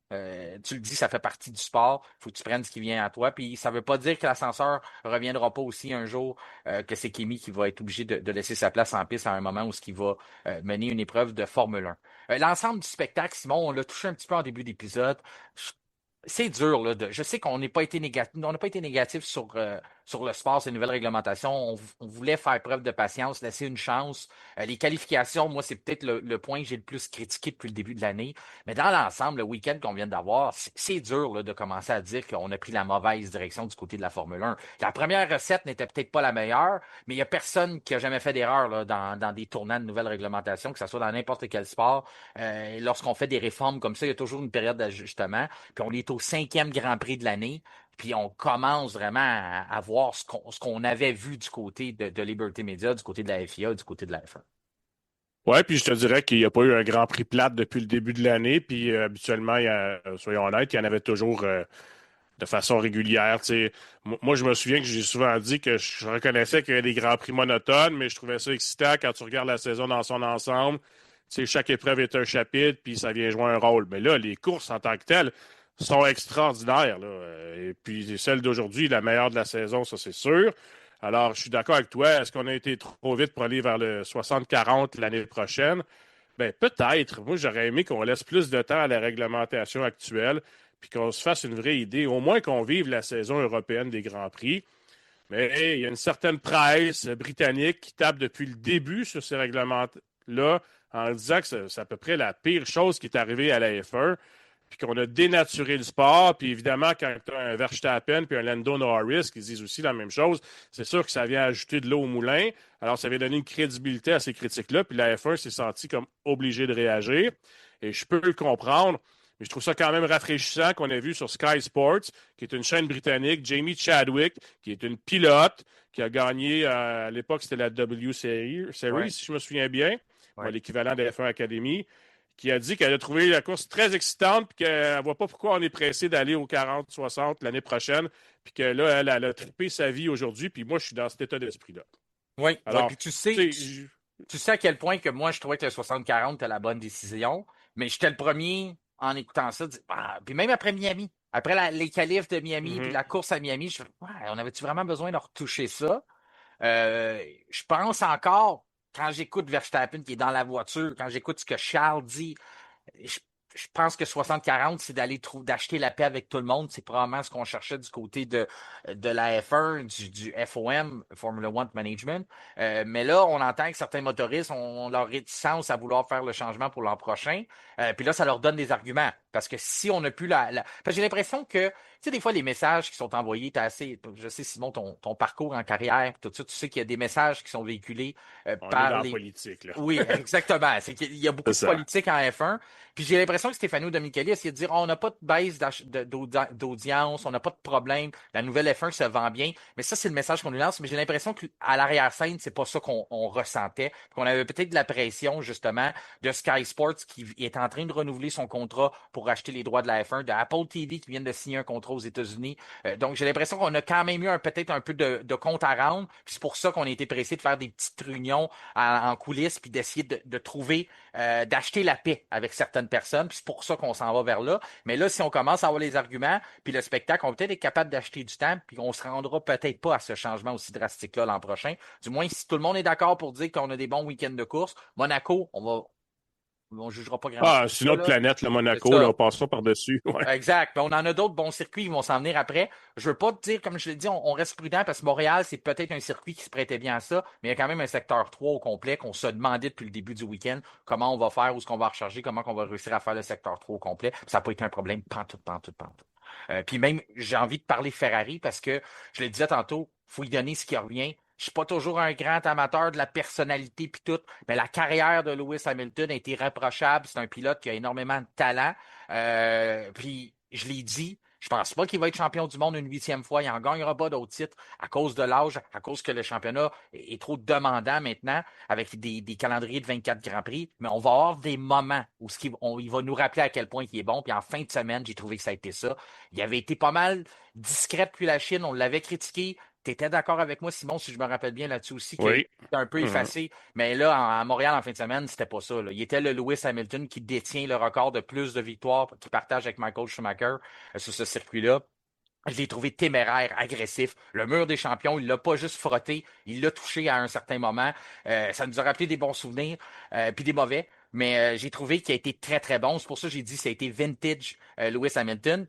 tu le dis, ça fait partie du sport. Il faut que tu prennes ce qui vient à toi. Puis ça veut pas dire que l'ascenseur reviendra pas aussi un jour, que c'est Kimi qui va être obligé de laisser sa place en piste à un moment où ce qui va mener une épreuve de Formule 1. L'ensemble du spectacle, Simon, on l'a touché un petit peu en début d'épisode. C'est dur, là. Je sais qu'on n'a pas été négatif, on n'a pas été négatif sur le sport, ces nouvelles réglementations. On voulait faire preuve de patience, laisser une chance. Les qualifications, moi, c'est peut-être le point que j'ai le plus critiqué depuis le début de l'année. Mais dans l'ensemble, le week-end qu'on vient d'avoir, c'est dur là, de commencer à dire qu'on a pris la mauvaise direction du côté de la Formule 1. La première recette n'était peut-être pas la meilleure, mais il n'y a personne qui a jamais fait d'erreur là, dans des tournants de nouvelles réglementations, que ce soit dans n'importe quel sport. Lorsqu'on fait des réformes comme ça, il y a toujours une période d'ajustement. Puis on est au 5e Grand Prix de l'année. Puis on commence vraiment à voir ce qu'on avait vu du côté de Liberty Media, du côté de la FIA, du côté de la F1. Ouais, puis je te dirais qu'il n'y a pas eu un Grand Prix plate depuis le début de l'année. Puis habituellement, soyons honnêtes, il y en avait toujours de façon régulière. Tu sais. Moi, je me souviens que j'ai souvent dit que je reconnaissais qu'il y avait des Grands Prix monotones, mais je trouvais ça excitant quand tu regardes la saison dans son ensemble. Tu sais, chaque épreuve est un chapitre, puis ça vient jouer un rôle. Mais là, les courses en tant que telles sont extraordinaires, là. Et puis celle d'aujourd'hui, la meilleure de la saison, ça c'est sûr. Alors, je suis d'accord avec toi. Est-ce qu'on a été trop vite pour aller vers le 60-40 l'année prochaine? Ben, peut-être. Moi, j'aurais aimé qu'on laisse plus de temps à la réglementation actuelle, puis qu'on se fasse une vraie idée, au moins qu'on vive la saison européenne des Grands Prix. Mais hey, il y a une certaine presse britannique qui tape depuis le début sur ces là en disant que c'est à peu près la pire chose qui est arrivée à la F1, puis qu'on a dénaturé le sport. Puis évidemment, quand tu as un Verstappen puis un Lando Norris qui disent aussi la même chose, c'est sûr que ça vient ajouter de l'eau au moulin. Alors, ça vient donner une crédibilité à ces critiques-là. Puis la F1 s'est sentie comme obligée de réagir. Et je peux le comprendre. Mais je trouve ça quand même rafraîchissant qu'on a vu sur Sky Sports, qui est une chaîne britannique, Jamie Chadwick, qui est une pilote, qui a gagné, à l'époque, c'était la W Series, Ouais. si je me souviens bien, Ouais. l'équivalent de F1 Academy, qui a dit qu'elle a trouvé la course très excitante, puis qu'elle ne voit pas pourquoi on est pressé d'aller au 40-60 l'année prochaine, puis que là, elle a trippé sa vie aujourd'hui, puis moi, je suis dans cet état d'esprit-là. Oui, ouais, Alors, puis tu sais, tu tu, sais, tu sais à quel point que moi, je trouvais que le 60-40 était la bonne décision, mais j'étais le premier en écoutant ça. Puis même après Miami, après les qualifs de Miami, puis mhm, la course à Miami, je fais, ouais, on avait-tu vraiment besoin de retoucher ça? Je pense encore, quand j'écoute Verstappen qui est dans la voiture, quand j'écoute ce que Charles dit, je, je pense que 60-40, c'est d'acheter la paix avec tout le monde. C'est probablement ce qu'on cherchait du côté de la F1, du FOM, Formula One Management. Mais là, on entend que certains motoristes ont leur réticence à vouloir faire le changement pour l'an prochain. Puis là, ça leur donne des arguments. Parce que si on n'a plus Parce que j'ai l'impression que, tu sais, des fois, les messages qui sont envoyés, t'as assez. Je sais, Simon, ton parcours en carrière, tout ça, tu sais qu'il y a des messages qui sont véhiculés on est par dans la les. politique, là. Oui, exactement. C'est qu'il y a beaucoup C'est de ça. politique en F1. Puis j'ai l'impression que Stefano Dominicali a essayé de dire on n'a pas de baisse d'audience, on n'a pas de problème, la nouvelle F1 se vend bien. Mais ça, c'est le message qu'on nous lance. Mais j'ai l'impression qu'à l'arrière-scène, c'est pas ça qu'on ressentait. Qu'on avait peut-être de la pression, justement, de Sky Sports qui est en train de renouveler son contrat pour acheter les droits de la F1, de Apple TV qui vient de signer un contrat aux États-Unis. Donc j'ai l'impression qu'on a quand même eu peut-être un peu de compte à rendre. Puis c'est pour ça qu'on a été pressé de faire des petites réunions en coulisses puis d'essayer de trouver d'acheter la paix avec certaines personnes. Puis c'est pour ça qu'on s'en va vers là. Mais là, si on commence à avoir les arguments, puis le spectacle, on va peut-être être capable d'acheter du temps, puis on se rendra peut-être pas à ce changement aussi drastique-là l'an prochain. Du moins, si tout le monde est d'accord pour dire qu'on a des bons week-ends de course, Monaco, on jugera pas Ah, grand-chose c'est une là, autre là. planète, le C'est Monaco, là, ça. on passe pas par-dessus. Ouais. Exact. Ben, on en a d'autres bons circuits, ils vont s'en venir après. Je veux pas te dire, comme je l'ai dit, on reste prudent parce que Montréal, c'est peut-être un circuit qui se prêtait bien à ça, mais il y a quand même un secteur 3 au complet qu'on se demandait depuis le début du week-end comment on va faire, où est-ce qu'on va recharger, comment on va réussir à faire le secteur 3 au complet. Puis ça n'a pas été un problème pantoute, pantoute, pantoute. Puis même, j'ai envie de parler Ferrari parce que, je le disais tantôt, il faut y donner ce qui revient. Je suis pas toujours un grand amateur de la personnalité puis tout, mais la carrière de Lewis Hamilton a été irréprochable. C'est un pilote qui a énormément de talent. Puis, je l'ai dit, je pense pas qu'il va être champion du monde une 8e fois. Il n'en gagnera pas d'autres titres à cause de l'âge, à cause que le championnat est trop demandant maintenant avec des calendriers de 24 Grands Prix. Mais on va avoir des moments où il va nous rappeler à quel point il est bon. Puis en fin de semaine, j'ai trouvé que ça a été ça. Il avait été pas mal discret depuis la Chine. On l'avait critiqué. Tu étais d'accord avec moi, Simon, si je me rappelle bien là-dessus aussi, qu'il Oui. était un peu Mhm. effacé. Mais là, à Montréal, en fin de semaine, c'était pas ça, là. Il était le Lewis Hamilton qui détient le record de plus de victoires qu'il partage avec Michael Schumacher sur ce circuit-là. Je l'ai trouvé téméraire, agressif. Le mur des champions, il l'a pas juste frotté, il l'a touché à un certain moment. Ça nous a rappelé des bons souvenirs, puis des mauvais. Mais j'ai trouvé qu'il a été très, très bon. C'est pour ça que j'ai dit que ça a été vintage Lewis Hamilton.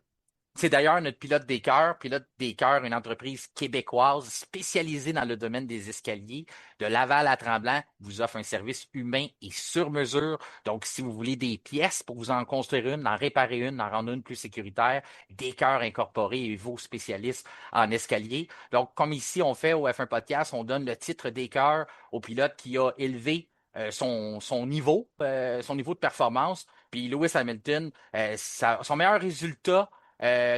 C'est d'ailleurs notre pilote des cœurs. Pilote des cœurs, une entreprise québécoise spécialisée dans le domaine des escaliers. De Laval à Tremblant, vous offre un service humain et sur mesure. Donc, si vous voulez des pièces pour vous en construire une, en réparer une, en rendre une plus sécuritaire, des cœurs incorporés et vos spécialistes en escalier. Donc, comme ici, on fait au F1 Podcast, on donne le titre des cœurs au pilote qui a élevé son niveau de performance. Puis Lewis Hamilton, son meilleur résultat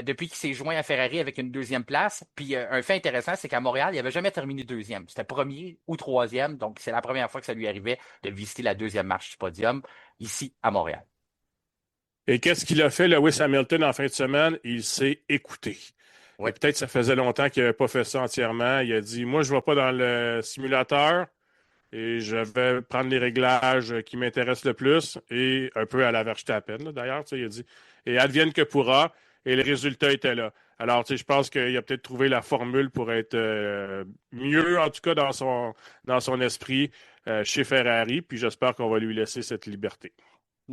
depuis qu'il s'est joint à Ferrari avec une deuxième place. Puis un fait intéressant, c'est qu'à Montréal, il n'avait jamais terminé deuxième. C'était premier ou troisième. Donc, c'est la première fois que ça lui arrivait de visiter la deuxième marche du podium ici à Montréal. Et qu'est-ce qu'il a fait, Lewis Hamilton, en fin de semaine? Il s'est écouté. Et Oui, peut-être ça faisait longtemps qu'il n'avait pas fait ça entièrement. Il a dit, moi, je ne vais pas dans le simulateur et je vais prendre les réglages qui m'intéressent le plus et un peu à la Verstappen, là, d'ailleurs. Il a dit, et advienne que pourra. Et le résultat était là. Alors, je pense qu'il a peut-être trouvé la formule pour être mieux, en tout cas, dans son esprit chez Ferrari. Puis j'espère qu'on va lui laisser cette liberté.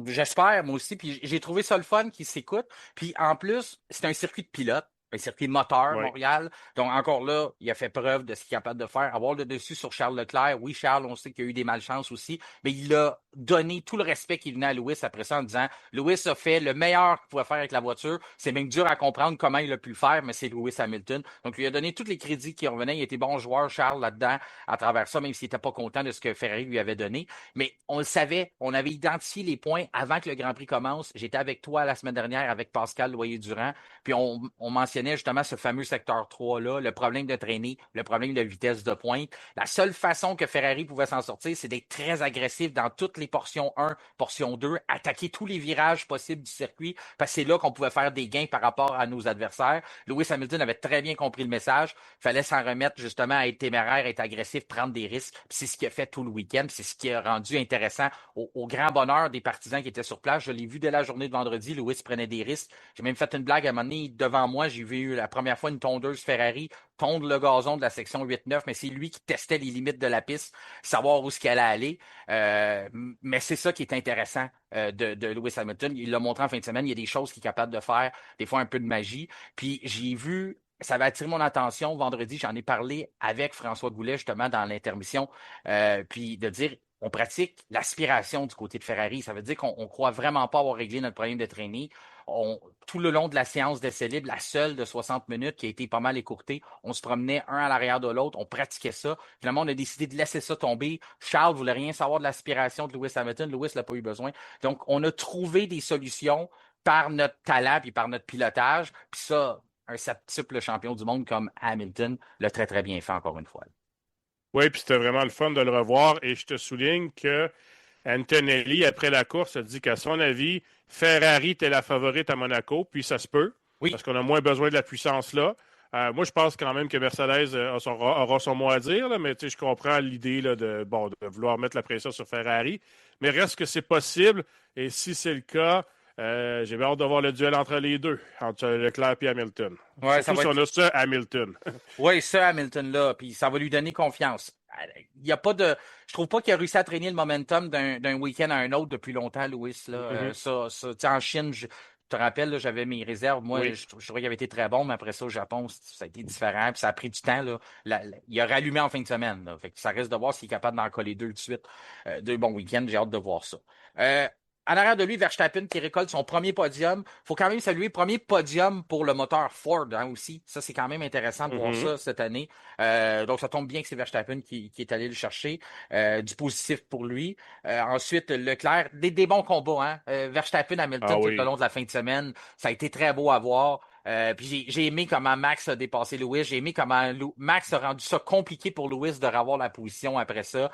j'espère, moi aussi. Puis j'ai trouvé ça le fun qu'il s'écoute. Puis en plus, c'est un circuit de pilote. un circuit moteur, Oui. Montréal. Donc, encore là, il a fait preuve de ce qu'il est capable de faire. Avoir le dessus sur Charles Leclerc. Oui, Charles, on sait qu'il y a eu des malchances aussi, mais il a donné tout le respect qu'il venait à Lewis après ça en disant Lewis a fait le meilleur qu'il pouvait faire avec la voiture. C'est même dur à comprendre comment il a pu le faire, mais c'est Lewis Hamilton. Donc, il a donné tous les crédits qui revenaient. Il était bon joueur, Charles, là-dedans, à travers ça, même s'il n'était pas content de ce que Ferrari lui avait donné. Mais on le savait, on avait identifié les points avant que le Grand Prix commence. J'étais avec toi la semaine dernière avec Pascal Loyer-Durand. Puis on mentionnait justement ce fameux secteur 3-là, le problème de traînée, le problème de vitesse de pointe. La seule façon que Ferrari pouvait s'en sortir, c'est d'être très agressif dans toutes les portions 1, portion 2, attaquer tous les virages possibles du circuit, parce que c'est là qu'on pouvait faire des gains par rapport à nos adversaires. Lewis Hamilton avait très bien compris le message. Il fallait s'en remettre justement à être téméraire, être agressif, prendre des risques. Puis c'est ce qu'il a fait tout le week-end. Puis c'est ce qui a rendu intéressant au grand bonheur des partisans qui étaient sur place. Je l'ai vu dès la journée de vendredi. Lewis prenait des risques. J'ai même fait une blague à un moment donné, devant moi, j'ai vu la première fois une tondeuse Ferrari tondre le gazon de la section 8-9, mais c'est lui qui testait les limites de la piste, savoir où ce qu'elle allait aller. Mais c'est ça qui est intéressant de Lewis Hamilton. Il l'a montré en fin de semaine. Il y a des choses qu'il est capable de faire, des fois un peu de magie. Puis j'ai vu, ça va attirer mon attention. Vendredi, j'en ai parlé avec François Goulet, justement, dans l'intermission. Puis de dire, on pratique l'aspiration du côté de Ferrari. Ça veut dire qu'on ne croit vraiment pas avoir réglé notre problème de traînée. Tout le long de la séance d'essai libre, la seule de 60 minutes qui a été pas mal écourtée, on se promenait un à l'arrière de l'autre, on pratiquait ça. Finalement, on a décidé de laisser ça tomber. Charles voulait rien savoir de l'aspiration de Lewis Hamilton. Lewis n'a pas eu besoin. Donc, on a trouvé des solutions par notre talent et par notre pilotage. Puis ça, un septuple champion du monde comme Hamilton l'a très, très bien fait encore une fois. Oui, puis c'était vraiment le fun de le revoir. Et je te souligne que Antonelli, après la course, a dit qu'à son avis, Ferrari était la favorite à Monaco, puis ça se peut, Oui, parce qu'on a moins besoin de la puissance là. Moi, je pense quand même que Mercedes aura son mot à dire, là, mais je comprends l'idée là, de vouloir mettre la pression sur Ferrari. Mais reste que c'est possible, et si c'est le cas, j'ai bien hâte de voir le duel entre les deux, entre Leclerc et Hamilton. ouais, ça Surtout va si on être. a ça, Hamilton. Oui, ça, Hamilton-là, puis ça va lui donner confiance. Il y a pas de. Je trouve pas qu'il a réussi à traîner le momentum d'un week-end à un autre depuis longtemps, Louis. Là. Mhm. Tu sais, en Chine, je te rappelle, là, j'avais mes réserves. Moi, Oui. je trouvais qu'il avait été très bon, mais après ça, au Japon, ça a été différent. Puis ça a pris du temps. Là. Il a rallumé en fin de semaine. Là. Fait que ça reste de voir s'il est capable d'en coller deux de suite. Deux bons week-ends. J'ai hâte de voir ça. En arrière de lui, Verstappen qui récolte son premier podium. Faut quand même saluer premier podium pour le moteur Ford aussi. Ça, c'est quand même intéressant de voir Mhm. ça cette année. Donc, ça tombe bien que c'est Verstappen qui est allé le chercher. Du positif pour lui. Ensuite, Leclerc, des bons combats. Hein? Verstappen, Ah Hamilton tout le oui. long de la fin de semaine. Ça a été très beau à voir. Puis j'ai aimé comment Max a dépassé Lewis. J'ai aimé comment Max a rendu ça compliqué pour Lewis de revoir la position après ça.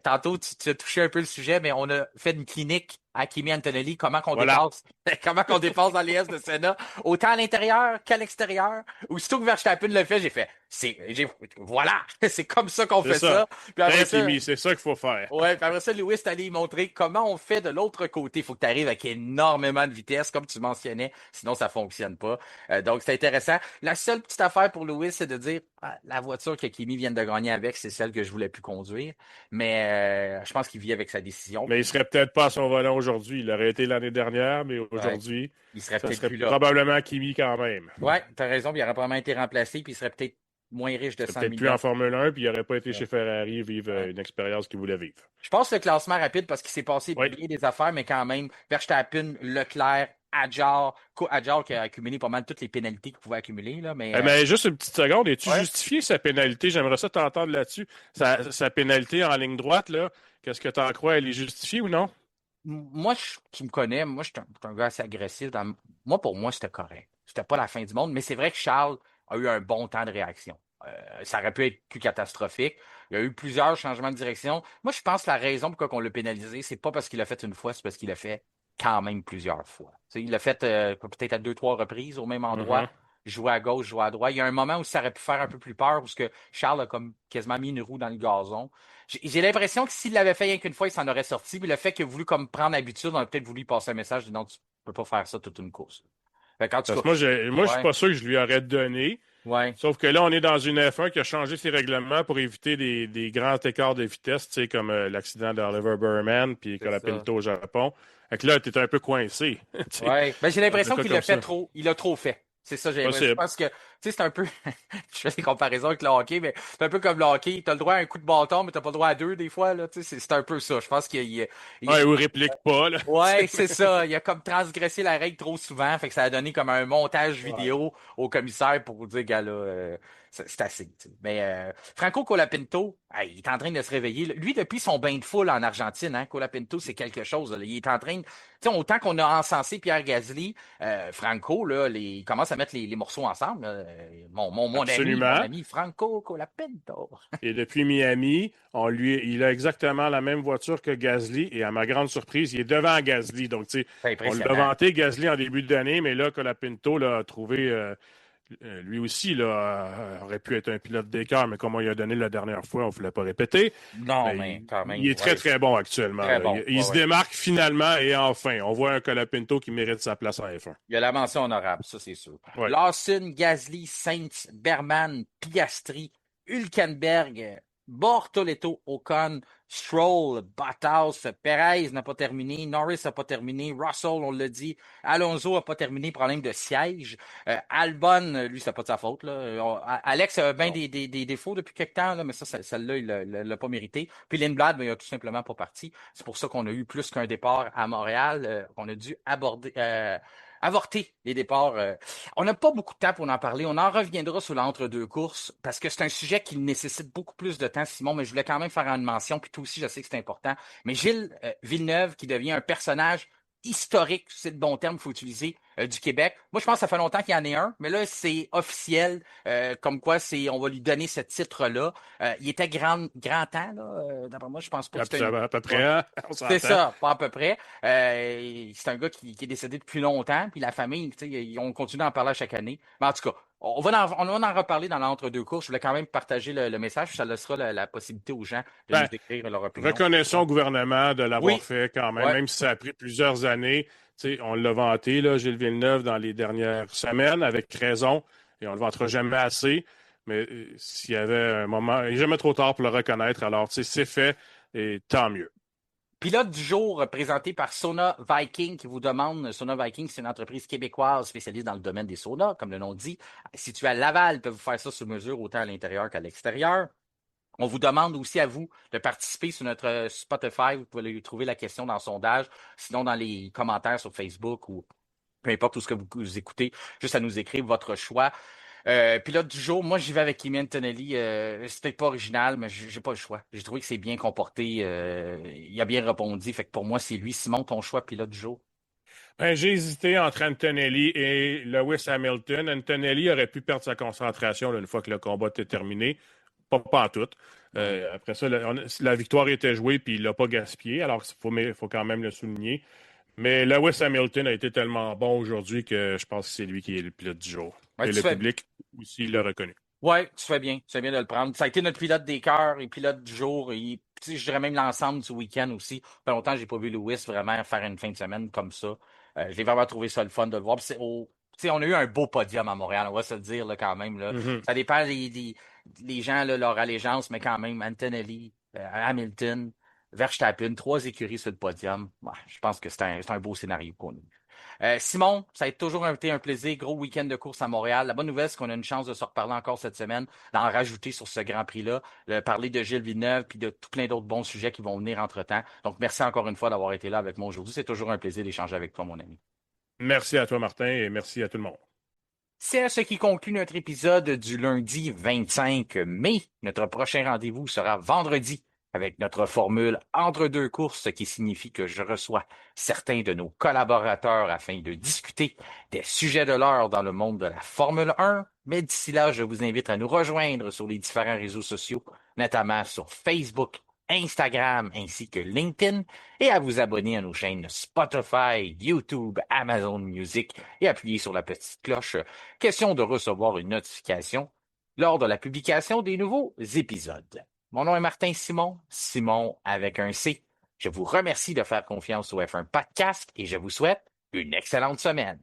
Tantôt, tu as touché un peu le sujet, mais on a fait une clinique à Kimi Antonelli, comment qu'on Voilà. dépasse, comment qu'on dépasse dans les S de Senna, autant à l'intérieur qu'à l'extérieur. Aussitôt que Verstappen le fait, voilà, c'est comme ça qu'on C'est fait ça. ça. Puis après ça, Kimi, c'est ça qu'il faut faire. ouais, puis après ça, Lewis est allé montrer comment on fait de l'autre côté. Il faut que tu arrives avec énormément de vitesse, comme tu mentionnais, sinon ça fonctionne pas. Donc, c'est intéressant. La seule petite affaire pour Lewis, c'est de dire la voiture que Kimi vient de gagner avec, c'est celle que je voulais plus conduire. Mais je pense qu'il vit avec sa décision. Mais il Puis, serait peut-être pas à son volant aujourd'hui. Il aurait été l'année dernière, mais ouais, aujourd'hui, il serait ça peut-être serait plus là. probablement Kimi quand même. Ouais, t'as raison, puis il aurait probablement été remplacé, puis il serait peut-être moins riche Il de serait 100 peut-être plus en millions. Formule 1, puis il n'aurait pas été Ouais. chez Ferrari vivre Ouais. une expérience qu'il voulait vivre. Je passe le classement rapide parce qu'il s'est passé Oui. bien des affaires, mais quand même, Verstappen, Leclerc, Adjar qui a accumulé pas mal toutes les pénalités qu'il pouvait accumuler, là, Mais juste une petite seconde, es-tu ouais. justifié sa pénalité? J'aimerais ça t'entendre là-dessus. Sa pénalité en ligne droite, là, qu'est-ce que tu en crois? Elle est justifiée ou non? Moi, tu me connais, moi, je suis un gars assez agressif. Moi, pour moi, c'était correct. C'était pas la fin du monde, mais c'est vrai que Charles a eu un bon temps de réaction. Ça aurait pu être plus catastrophique. Il y a eu plusieurs changements de direction. Moi, je pense que la raison pourquoi on l'a pénalisé, c'est pas parce qu'il l'a fait une fois, c'est parce qu'il l'a fait quand même plusieurs fois. Tu sais, il l'a fait peut-être à deux, trois reprises au même endroit, Mhm. jouer à gauche, jouer à droite. Il y a un moment où ça aurait pu faire un peu plus peur, parce que Charles a comme quasiment mis une roue dans le gazon. J'ai l'impression que s'il l'avait fait rien qu'une fois, il s'en aurait sorti. Mais le fait qu'il a voulu comme prendre habitude, on a peut-être voulu lui passer un message de non, tu peux pas faire ça toute une course. Fait qu'en tout Parce cas, que moi, je suis ouais, pas sûr que je lui aurais donné. ouais, Sauf que là, on est dans une F1 qui a changé ses règlements pour éviter des grands écarts de vitesse, tu sais, comme l'accident d'Oliver Burman puis c'est ça. Colapinto au Japon. Fait que là, tu es un peu coincé. Tu sais. Ouais. Ben, j'ai Dans un l'impression cas qu'il l'a comme fait ça. trop. Il a trop fait. C'est ça, je Possible. pense que, tu sais, c'est un peu, je fais des comparaisons avec le hockey, mais c'est un peu comme le hockey, t'as le droit à un coup de bâton, mais t'as pas le droit à deux des fois, là, tu sais, c'est un peu ça. Je pense Ouais, ou réplique pas, là. ouais, c'est ça. Il a comme transgressé la règle trop souvent, fait que ça a donné comme un montage Ouais. vidéo au commissaire pour vous dire, gars là, c'est assez. Tu sais. Mais Franco Colapinto, hey, il est en train de se réveiller. Lui, depuis son bain de foule en Argentine, hein, Colapinto, c'est quelque chose. Là. Il est en train de. Tu sais, autant qu'on a encensé Pierre Gasly, Franco, là, il commence à mettre les morceaux ensemble. Là. Mon Absolument. ami Franco Colapinto. Et depuis Miami, il a exactement la même voiture que Gasly. Et à ma grande surprise, il est devant Gasly. Donc, tu sais, C'est on l'a impressionnant. vanté Gasly en début d'année, mais là, Colapinto l'a trouvé, lui aussi, là, aurait pu être un pilote d'écart, mais comme on lui a donné la dernière fois, on ne voulait pas répéter. Non, Mais mais quand il même, est très, ouais, très bon actuellement. très Là. bon. Il Ouais, se ouais. démarque finalement et enfin, on voit un Colapinto qui mérite sa place en F1. Il y a la mention honorable, ça c'est sûr. Ouais. Lawson, Gasly, Sainz, Berman, Piastri, Hülkenberg, Bortoleto, Ocon, Stroll, Bottas, Perez n'a pas terminé, Norris n'a pas terminé, Russell, on l'a dit, Alonso n'a pas terminé, problème de siège. Albon, lui, c'est pas de sa faute. Là. Alex a bien Non. des défauts depuis quelque temps, là, mais ça, celle-là, il l'a pas mérité. Puis Lindblad, ben, il a tout simplement pas parti. C'est pour ça qu'on a eu plus qu'un départ à Montréal. On a dû avorter les départs. On n'a pas beaucoup de temps pour en parler. On en reviendra sur l'entre-deux courses parce que c'est un sujet qui nécessite beaucoup plus de temps, Simon, mais je voulais quand même faire une mention, puis toi aussi, je sais que c'est important. Mais Gilles Villeneuve, qui devient un personnage historique, c'est le bon terme qu'il faut utiliser, du Québec. Moi, je pense que ça fait longtemps qu'il y en ait un, mais là, c'est officiel, comme quoi on va lui donner ce titre-là. Il était grand temps, là. D'après moi, je pense pas que c'était À peu ouais. près, hein? On C'est s'entend. ça, pas à peu près. C'est un gars qui est décédé depuis longtemps, puis la famille, tu sais, on continue d'en parler à chaque année. Mais en tout cas, on va en reparler dans l'entre-deux courses. Je voulais quand même partager le message, ça laissera la possibilité aux gens de nous Ben, écrire leur opinion. reconnaissons au gouvernement de l'avoir Oui, fait quand ouais, même si ça a pris plusieurs années. Tu sais, on l'a vanté, là, Gilles Villeneuve, dans les dernières semaines, avec raison, et on ne le vantera jamais assez. Mais s'il y avait un moment, il n'est jamais trop tard pour le reconnaître. Alors, tu sais, c'est fait, et tant mieux. Pilote du jour présenté par Sona Viking qui vous demande, Sona Viking, c'est une entreprise québécoise spécialisée dans le domaine des saunas, comme le nom le dit. Située à Laval, peut vous faire ça sur mesure autant à l'intérieur qu'à l'extérieur. On vous demande aussi à vous de participer sur notre Spotify. Vous pouvez trouver la question dans le sondage, sinon dans les commentaires sur Facebook ou peu importe où ce que vous écoutez, juste à nous écrire votre choix. Pilote du jour, moi j'y vais avec Kimi Antonelli. C'est peut-être pas original, mais j'ai pas le choix. J'ai trouvé que c'est bien comporté. Il a bien répondu. Fait que pour moi, c'est lui. Simon, ton choix, pilote du jour. Ben, j'ai hésité entre Antonelli et Lewis Hamilton. Antonelli aurait pu perdre sa concentration là, une fois que le combat était terminé. Pas en tout. Ouais. Après ça, la victoire était jouée puis il l'a pas gaspillé. Alors, il faut quand même le souligner. Mais Lewis Hamilton a été tellement bon aujourd'hui que je pense que c'est lui qui est le pilote du jour. Ouais, Et le public aussi l'a reconnu. ouais, tu fais bien. Tu fais bien de le prendre. Ça a été notre pilote des cœurs et pilote du jour. Et, tu sais, je dirais même l'ensemble du week-end aussi. Ça fait longtemps que j'ai pas vu Lewis vraiment faire une fin de semaine comme ça. J'ai vraiment trouvé ça le fun de le voir. Puis tu sais, on a eu un beau podium à Montréal, on va se le dire là, quand même. Là. Mhm. Ça dépend les gens, là, leur allégeance, mais quand même, Antonelli, Hamilton, Verstappen, 3 écuries sur le podium. Ouais, je pense que c'est un beau scénario qu'on a. Simon, ça a toujours été un plaisir. Gros week-end de course à Montréal. La bonne nouvelle, c'est qu'on a une chance de se reparler encore cette semaine, d'en rajouter sur ce Grand Prix-là, de parler de Gilles Villeneuve, puis de tout plein d'autres bons sujets qui vont venir entre-temps. Donc, merci encore une fois d'avoir été là avec moi aujourd'hui. C'est toujours un plaisir d'échanger avec toi, mon ami. Merci à toi, Martin, et merci à tout le monde. C'est ce qui conclut notre épisode du lundi 25 mai. Notre prochain rendez-vous sera vendredi avec notre formule entre deux courses, ce qui signifie que je reçois certains de nos collaborateurs afin de discuter des sujets de l'heure dans le monde de la Formule 1. Mais d'ici là, je vous invite à nous rejoindre sur les différents réseaux sociaux, notamment sur Facebook, Instagram ainsi que LinkedIn, et à vous abonner à nos chaînes Spotify, YouTube, Amazon Music et appuyer sur la petite cloche, question de recevoir une notification lors de la publication des nouveaux épisodes. Mon nom est Martin Simon, Simon avec un C. Je vous remercie de faire confiance au F1 Podcast et je vous souhaite une excellente semaine.